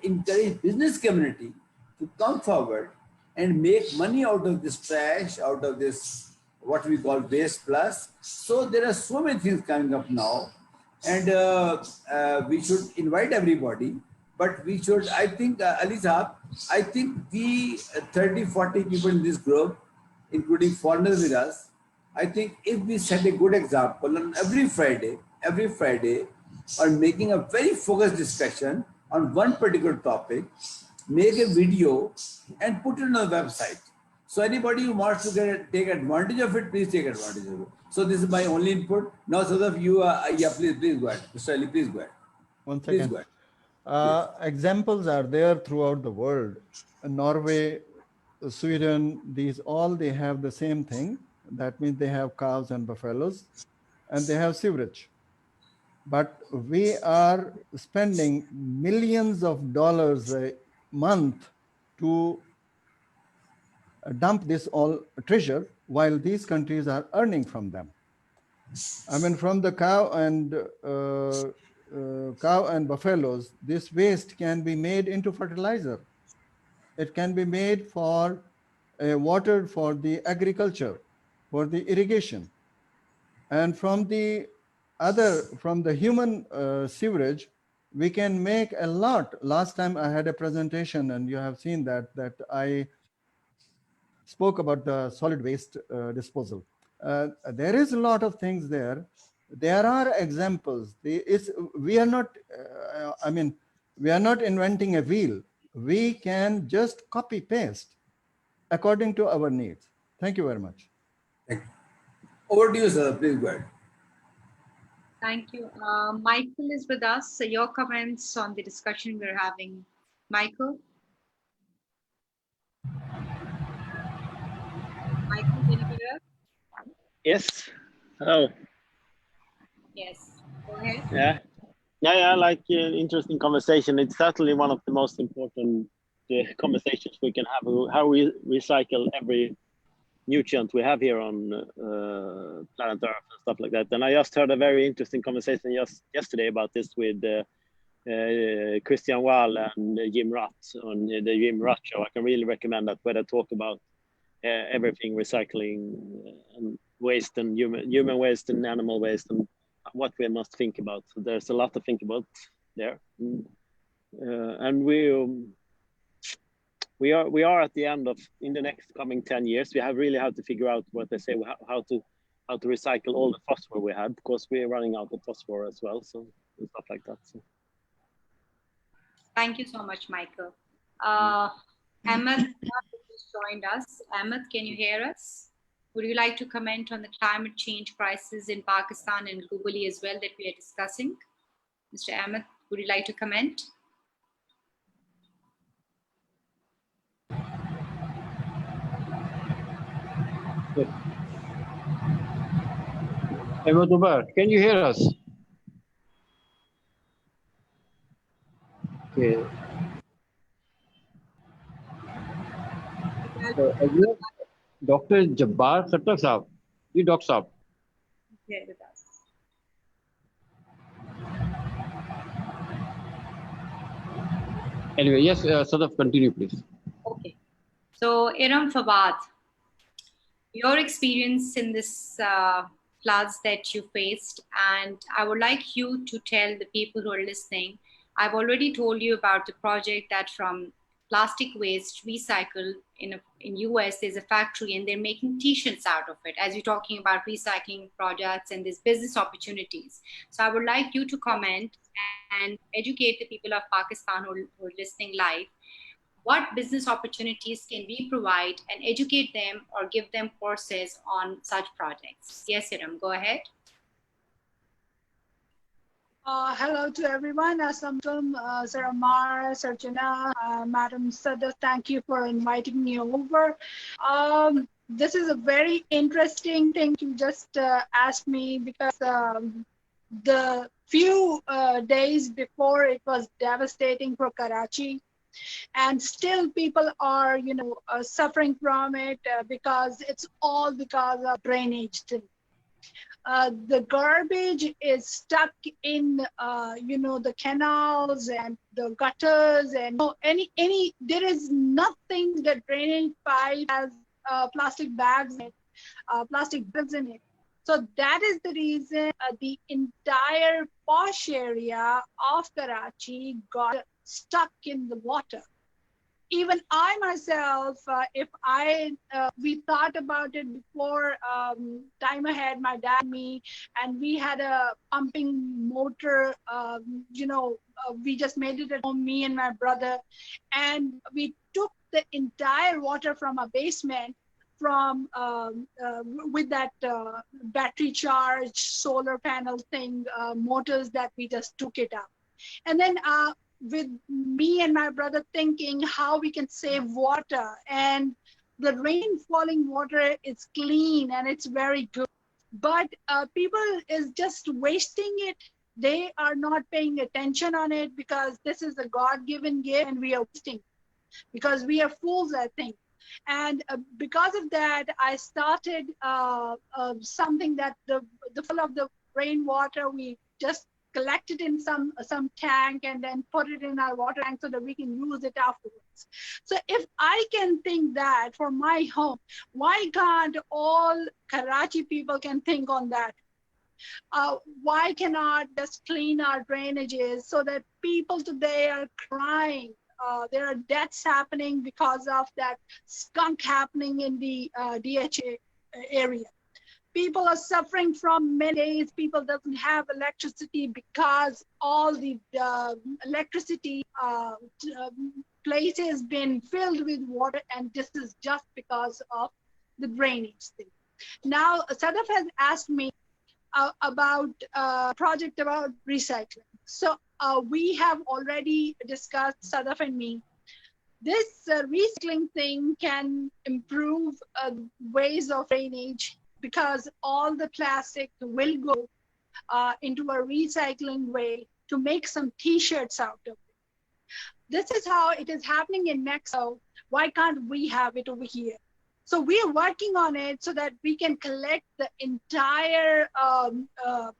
encourage business community to come forward and make money out of this trash, out of this what we call waste plus. So there are so many things coming up now, and we should invite everybody. But we should, I think, Ali Sahab, I think we 30, 40 people in this group, including foreigners with us, I think if we set a good example on every Friday, on making a very focused discussion on one particular topic, make a video and put it on the website. So anybody who wants to take advantage of it, please take advantage of it. So this is my only input. Now, Sadaf, you, please go ahead. Mr. Ali, please go ahead. One second. Please go ahead. Examples are there throughout the world. Norway, Sweden, they have the same thing. That means they have cows and buffaloes, and they have sewage. But we are spending millions of dollars a month to dump this all treasure, while these countries are earning from them. I mean, from the cow and buffaloes, this waste can be made into fertilizer. It can be made for water for the agriculture, for the irrigation. And from the human sewage, we can make a lot. Last time I had a presentation, and you have seen that I spoke about the solid waste disposal. There is a lot of things there. There are examples. We are not inventing a wheel. We can just copy paste according to our needs. Thank you very much. Over to you, sir. Please go ahead. Thank you. Michael is with us. So your comments on the discussion we're having. Michael? Michael, can you hear us? Yes. Hello. Yes. Go ahead. Yeah. Like interesting conversation. It's certainly one of the most important conversations we can have. How we recycle every nutrient we have here on planet Earth and stuff like that. And I just heard a very interesting conversation yesterday about this with Christian Wall and Jim Rutt on the Jim Rutt show. I can really recommend that, where they talk about everything, recycling and waste, and human waste and animal waste, and what we must think about. So there's a lot to think about there. And we are at the end of, in the next coming 10 years, we have really had to figure out what they say, how to recycle all the phosphor we had, because we're running out of phosphor as well, so and stuff like that. So. Thank you so much, Michael. Ahmed just joined us. Ahmed, can you hear us? Would you like to comment on the climate change crisis in Pakistan and globally as well that we are discussing? Mr. Ahmed, would you like to comment? Good. Emma Dubar, can you hear us? Okay. So, Dr. Jabbar Khattak Saab. You, Dr. Saab. Here with us. Anyway, yes, Sadaf, continue, please. Okay. So, Iram Fawad, your experience in this floods that you faced, and I would like you to tell the people who are listening. I've already told you about the project that from plastic waste recycle in US, there's a factory and they're making t-shirts out of it, as you're talking about recycling projects and these business opportunities. So I would like you to comment and educate the people of Pakistan who are listening live. What business opportunities can we provide and educate them or give them courses on such projects? Yes, Iram, go ahead. Hello to everyone. Assalamualaikum, Sir Amar, Sir Jana, Madam Sada, thank you for inviting me over. This is a very interesting thing you just asked me because the few days before it was devastating for Karachi, and still people are, suffering from it because it's all because of drainage thing. The garbage is stuck in, the canals and the gutters, and there is nothing that drainage pipe has plastic bags in it, plastic bags in it. So that is the reason the entire posh area of Karachi got stuck in the water. Even I myself, we thought about it before time ahead, my dad and me, and we had a pumping motor, we just made it at home, me and my brother, and we took the entire water from a basement from with that battery charged solar panel thing, motors that we just took it up. And then with me and my brother thinking how we can save water, and the rain falling water is clean and it's very good, but people is just wasting it. They are not paying attention on it because this is a God-given gift and we are wasting because we are fools, I think. And because of that, I started something that the full of the rainwater, we just collect it in some tank and then put it in our water tank so that we can use it afterwards. So if I can think that for my home, why can't all Karachi people can think on that? Why cannot just clean our drainages so that people today are crying? There are deaths happening because of that skunk happening in the DHA area. People are suffering from many days. People doesn't have electricity because all the electricity places been filled with water, and this is just because of the drainage thing. Now, Sadaf has asked me about a project about recycling. So we have already discussed, Sadaf and me, this recycling thing can improve ways of drainage, because all the plastic will go into a recycling way to make some t-shirts out of it. This is how it is happening in Mexico. Why can't we have it over here? So we are working on it so that we can collect the entire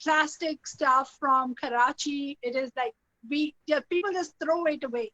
plastic stuff from Karachi. It is like people just throw it away.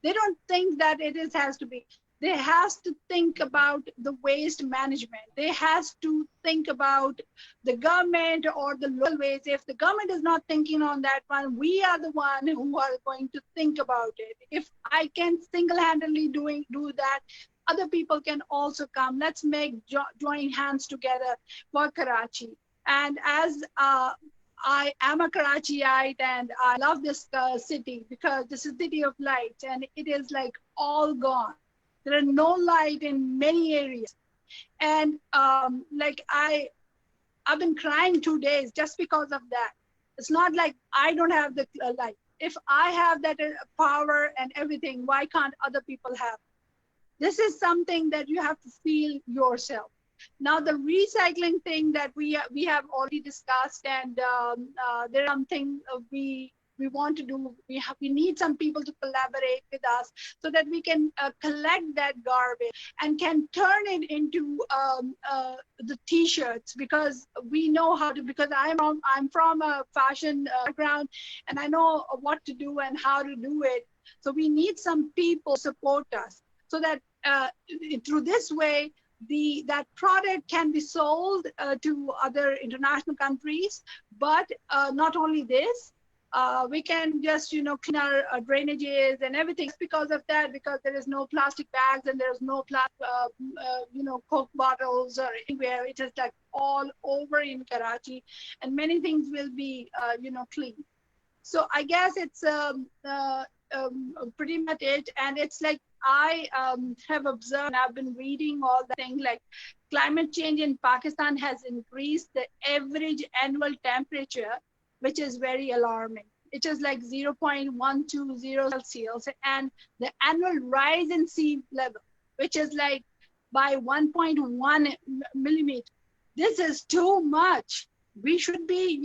They don't think that has to be. They has to think about the waste management. They has to think about the government or the local ways. If the government is not thinking on that one, we are the one who are going to think about it. If I can single-handedly do that, other people can also come. Let's make join hands together for Karachi. And as I am a Karachiite and I love this city because this is a city of light, and it is like all gone. There are no light in many areas. And I've been crying 2 days just because of that. It's not like I don't have the light. If I have that power and everything, why can't other people have? This is something that you have to feel yourself. Now the recycling thing that we have already discussed, and there are something we want to do. We need some people to collaborate with us so that we can collect that garbage and can turn it into the t-shirts, because we know how to, because I'm from a fashion background, and I know what to do and how to do it. So we need some people to support us so that through this way, that product can be sold to other international countries. But not only this, we can just, clean our drainages and everything. It's because of that, because there is no plastic bags and there's no Coke bottles or anywhere. It is like all over in Karachi, and many things will be, clean. So I guess it's pretty much it. And it's like I have observed, and I've been reading all the things, like climate change in Pakistan has increased the average annual temperature, which is very alarming. It is like 0.120 Celsius, and the annual rise in sea level, which is like by 1.1 millimeter. This is too much. We should be,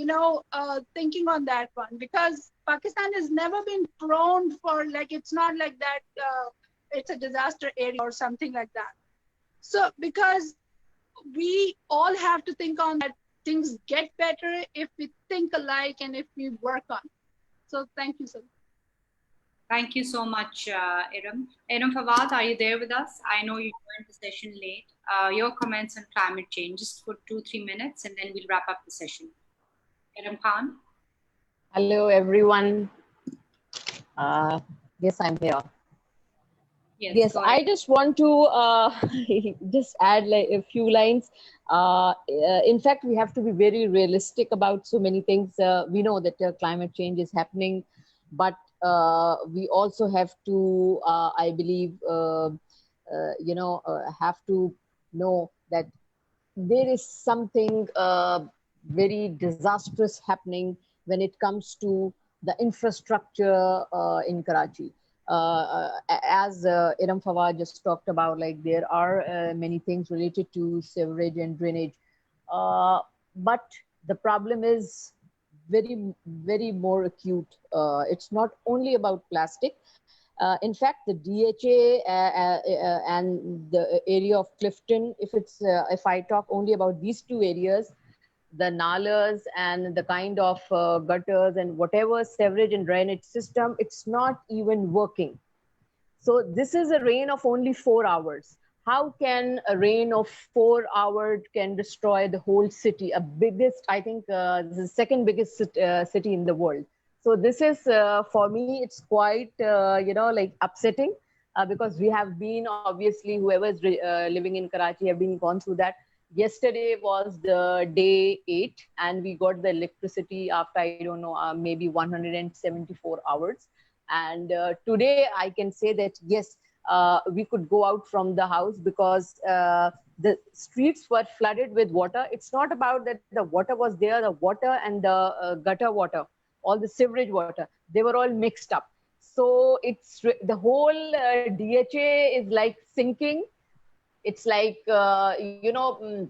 thinking on that one, because Pakistan has never been prone for, like, it's not like that it's a disaster area or something like that. So because we all have to think on that, things get better if we think alike and if we work on it. So thank you, sir. Thank you so much, Iram. Iram Fawad, are you there with us? I know you joined the session late. Your comments on climate change, just for 2-3 minutes, and then we'll wrap up the session. Iram Khan. Hello, everyone. Yes, I'm here. Yes, I just want to just add like a few lines. In fact, we have to be very realistic about so many things. We know that climate change is happening, but we also have to, I believe, have to know that there is something very disastrous happening when it comes to the infrastructure in Karachi. As Iram Fawad just talked about, like there are many things related to sewerage and drainage, but the problem is very, very more acute. It's not only about plastic. In fact, the DHA and the area of Clifton, if I talk only about these two areas, the nalas and the kind of gutters and whatever sewerage and drainage system, it's not even working. So this is a rain of only 4 hours. How can a rain of 4 hours can destroy the whole city? I think the second biggest city in the world. So this is, for me, it's quite, like upsetting because we have been, obviously, whoever's living in Karachi have been gone through that. Yesterday was the day 8, and we got the electricity after, I don't know, maybe 174 hours. And today I can say that, yes, we could go out from the house because the streets were flooded with water. It's not about that the water was there, the water and the gutter water, all the sewerage water, they were all mixed up. So it's the whole DHA is like sinking. It's like, the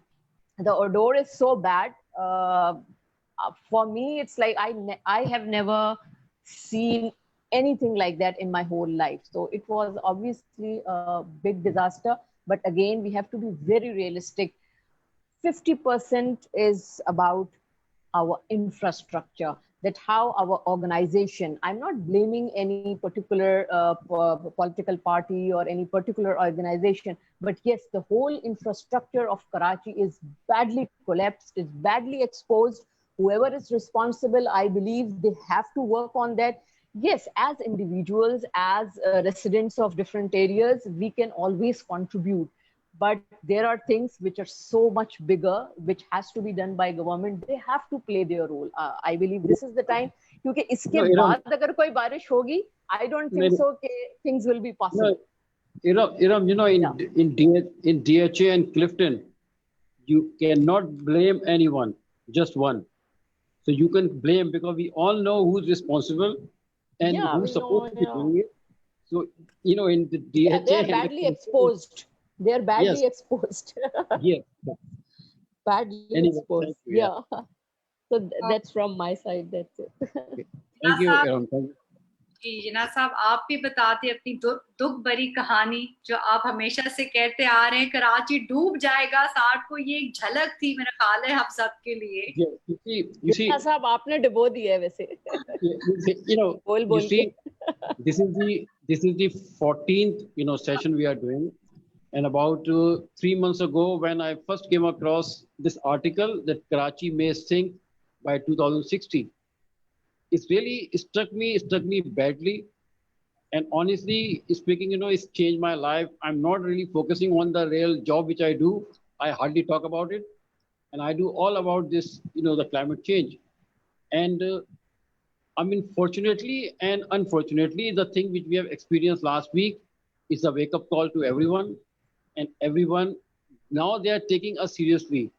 odor is so bad. For me, it's like I have never seen anything like that in my whole life. So it was obviously a big disaster. But again, we have to be very realistic. 50% is about our infrastructure, that how our organization, I'm not blaming any particular political party or any particular organization, but yes, the whole infrastructure of Karachi is badly collapsed, is badly exposed. Whoever is responsible, I believe they have to work on that. Yes, as individuals, as residents of different areas, we can always contribute. But there are things which are so much bigger, which has to be done by government. They have to play their role. I believe this is the time. Because iske baad agar koi barish hogi, I don't think so things will be possible. Iram, in DHA and Clifton, you cannot blame anyone, just one. So you can blame because we all know who's responsible and who's supposed to be doing it. So, in the DHA, they're badly exposed. They are badly Yes, exposed. yes. Badly Anyway, exposed. thank you. Yeah. Yeah. So that's from my side. That's it. Okay. Jinnah Thank you, साहब, Aaron. Thank you. जी जिन्ना साहब, आप भी बताते अपनी दुख भरी कहानी जो आप हमेशा से कहते आ रहे हैं, कराची डूब जाएगा 60 को, ये एक झलक थी मेरा ख्याल है आप सबके लिए। Yeah, you see, साहब आपने डुबो दिया है वैसे। you know, बोल you बोल see, के। this is the 14th, session we are doing. And about 3 months ago, when I first came across this article that Karachi may sink by 2060, it's really struck me badly. And honestly speaking, it's changed my life. I'm not really focusing on the real job which I do. I hardly talk about it. And I do all about this, the climate change. And I mean, fortunately and unfortunately, the thing which we have experienced last week is a wake-up call to everyone. And everyone, now they are taking us seriously.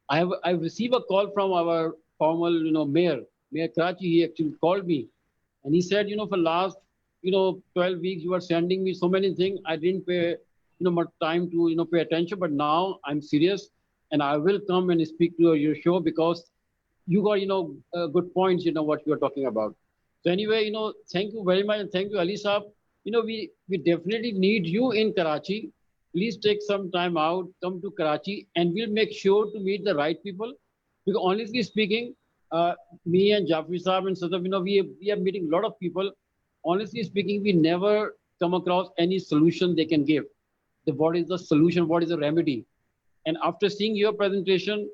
I've received a call from our former, Mayor Karachi. He actually called me and he said, for last, 12 weeks, you are sending me so many things. I didn't pay, much time to, pay attention, but now I'm serious and I will come and speak to your show because you got, good points, what you are talking about. So anyway, thank you very much. And thank you, Ali Saab. We definitely need you in Karachi. Please take some time out, come to Karachi, and we'll make sure to meet the right people. Because honestly speaking, me and Jafri Saab and Sadaf, we are meeting a lot of people. Honestly speaking, we never come across any solution they can give. What is the solution? What is the remedy? And after seeing your presentation,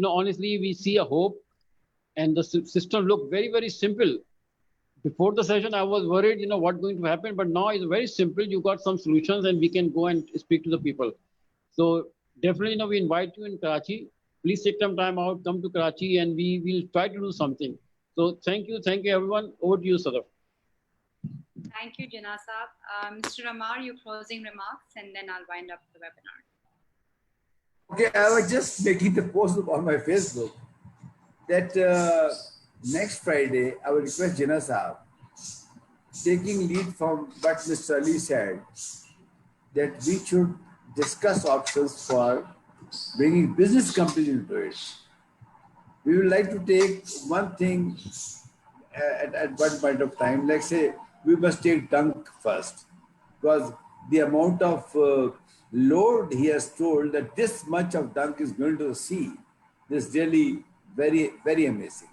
honestly, we see a hope and the system looked very, very simple. Before the session, I was worried, what's going to happen, but now it's very simple. You got some solutions and we can go and speak to the people. So definitely, we invite you in Karachi. Please take some time out, come to Karachi and we will try to do something. So thank you everyone. Over to you, Sadaf. Thank you, Jinnah Saab. Mr. Amar, your closing remarks, and then I'll wind up the webinar. Okay, I was just making the post on my Facebook that next Friday, I will request Jinnah Saab, taking lead from what Mr. Ali said, that we should discuss options for bringing business companies into it. We would like to take one thing at one point of time, like say, we must take Dunk first, because the amount of load he has told that this much of Dunk is going to the sea is really very, very amazing.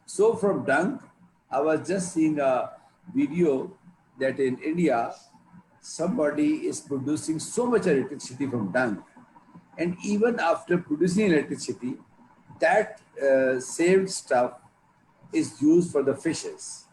So from Dunk, I was just seeing a video that in India, somebody is producing so much electricity from Dunk. And even after producing electricity, that saved stuff is used for the fishes.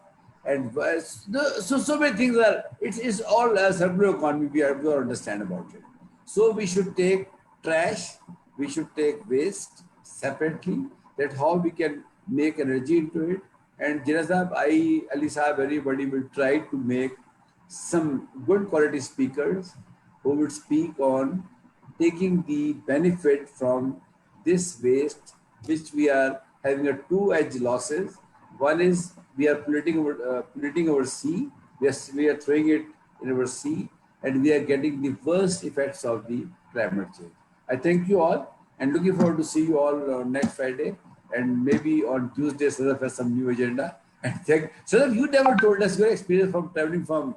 And so many things are, it's all a circular economy, we all understand about it. So we should take trash, we should take waste separately, that how we can make energy into it. And Jinnah Saab, Ali Saab, everybody will try to make some good quality speakers who would speak on taking the benefit from this waste, which we are having a two-edged losses. One is we are polluting our sea, we are throwing it in our sea, and we are getting the worst effects of the climate change. I thank you all and looking forward to see you all next Friday, and maybe on Tuesday, Sadaf has some new agenda. And Sadaf, you never told us your experience from traveling from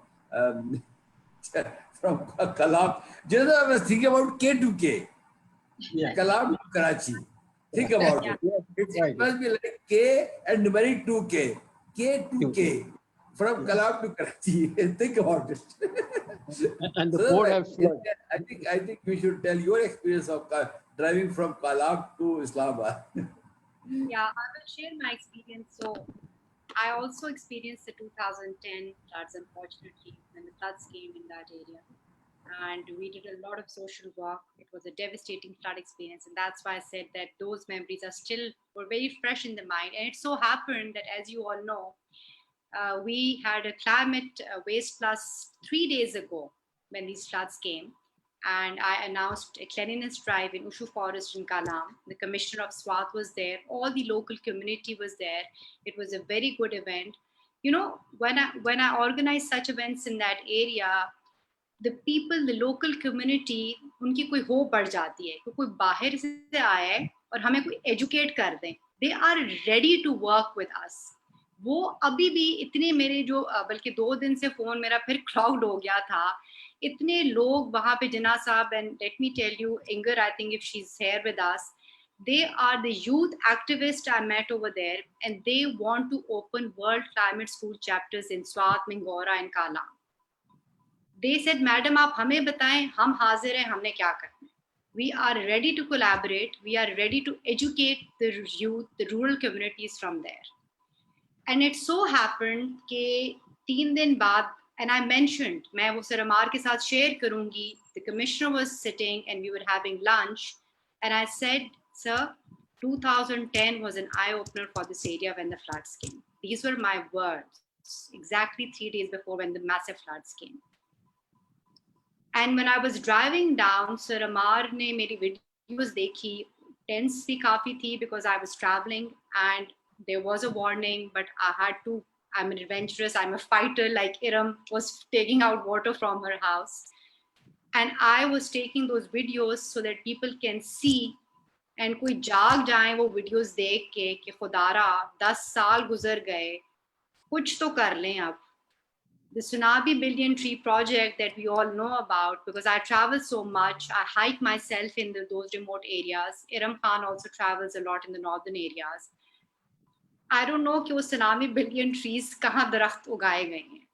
from Kalam. Jinnah, I was thinking about K2K, Kalam to Karachi. Think about it. It must be like K and numeric 2K. K2K from Kalam to Karachi. Think about it. And the So port has flood. I think you should tell your experience of driving from Kalam to Islamabad. Yeah, I will share my experience. So I also experienced the 2010 floods, unfortunately, when the floods came in that area. And we did a lot of social work. It was a devastating flood experience. And that's why I said that those memories were very fresh in the mind. And it so happened that, as you all know, we had a climate waste plus 3 days ago when these floods came. And I announced a cleanliness drive in Ushu Forest in Kalam. The commissioner of SWAT was there. All the local community was there. It was a very good event. When I organize such events in that area, the people, the local community, उनकी कोई hope बढ़ जाती है, कोई बाहर से आया है और हमें कोई educate कर दें. They are ready to work with us. वो अभी भी इतने मेरे जो बल्कि 2 दिन से फोन मेरा फिर क्लाउड हो गया था, इतने लोग वहाँ पे जिना साहब, and let me tell you, Inger, I think if she's here with us, they are the youth activists I met over there, and they want to open World Climate School chapters in Swat, Mingora, and Kalam. They said, Madam, आप हमें बताएं, हम हाजिर हैं, हमने क्या करना है. We are ready to collaborate. We are ready to educate the youth, the rural communities from there. And it so happened कि 3 दिन बाद, and I mentioned, मैं वो सर अमार के साथ share करूँगी, the commissioner was sitting and we were having lunch, and I said, sir, 2010 was an eye-opener for this area when the floods came. These were my words, exactly 3 days before when the massive floods came. And when I was driving down, Sir Amar ने मेरी videos देखी, tents भी काफी थी because I was traveling and there was a warning, but I had to, I'm an adventurous, I'm a fighter, like Iram was taking out water from her house. And I was taking those videos so that people can see and कोई जाग जाए वो videos देख के कि खुदारा 10 साल गुजर गए, कुछ तो कर लें अब. The Tsunami Billion Tree Project that we all know about, because I travel so much, I hike myself in those remote areas. Iram Khan also travels a lot in the northern areas. I don't know कि वो Tsunami Billion Trees कहाँ दरख्त उगाए गए हैं.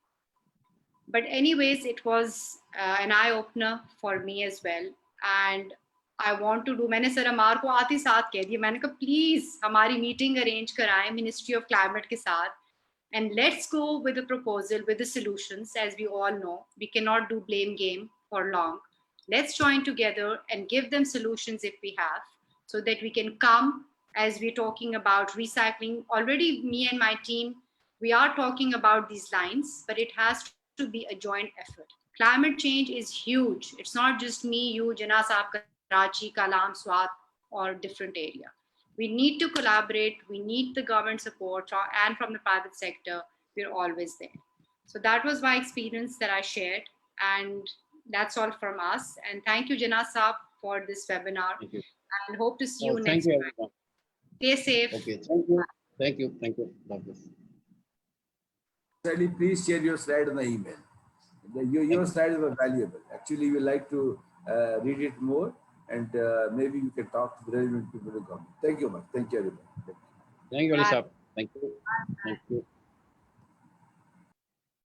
But anyways, it was an eye-opener for me as well. And I want to do, मैंने sir अमार को आते साथ कह दिया, मैंने कहा please हमारी meeting arrange कराएं Ministry of Climate के साथ. And let's go with the proposal, with the solutions. As we all know, we cannot do blame game for long. Let's join together and give them solutions if we have, so that we can come, as we're talking about recycling. Already me and my team, we are talking about these lines, but it has to be a joint effort. Climate change is huge. It's not just me, you, Jinnah Saab, Karachi, Kalam, Swat, or different area. We need to collaborate. We need the government support, and from the private sector, we're always there. So that was my experience that I shared, and that's all from us. And thank you, Jinnah Saab, for this webinar. Thank you. And hope to see you next Thank you, time. everyone. Stay safe. Okay, thank you. Thank you. Thank you. Love this. Sally, please share your slide on the email. Your slides were valuable. Actually, we like to read it more, and maybe you can talk to the relevant people to come. Thank you much. Thank you, everybody. Thank you, Alisab. Thank you. Thank you.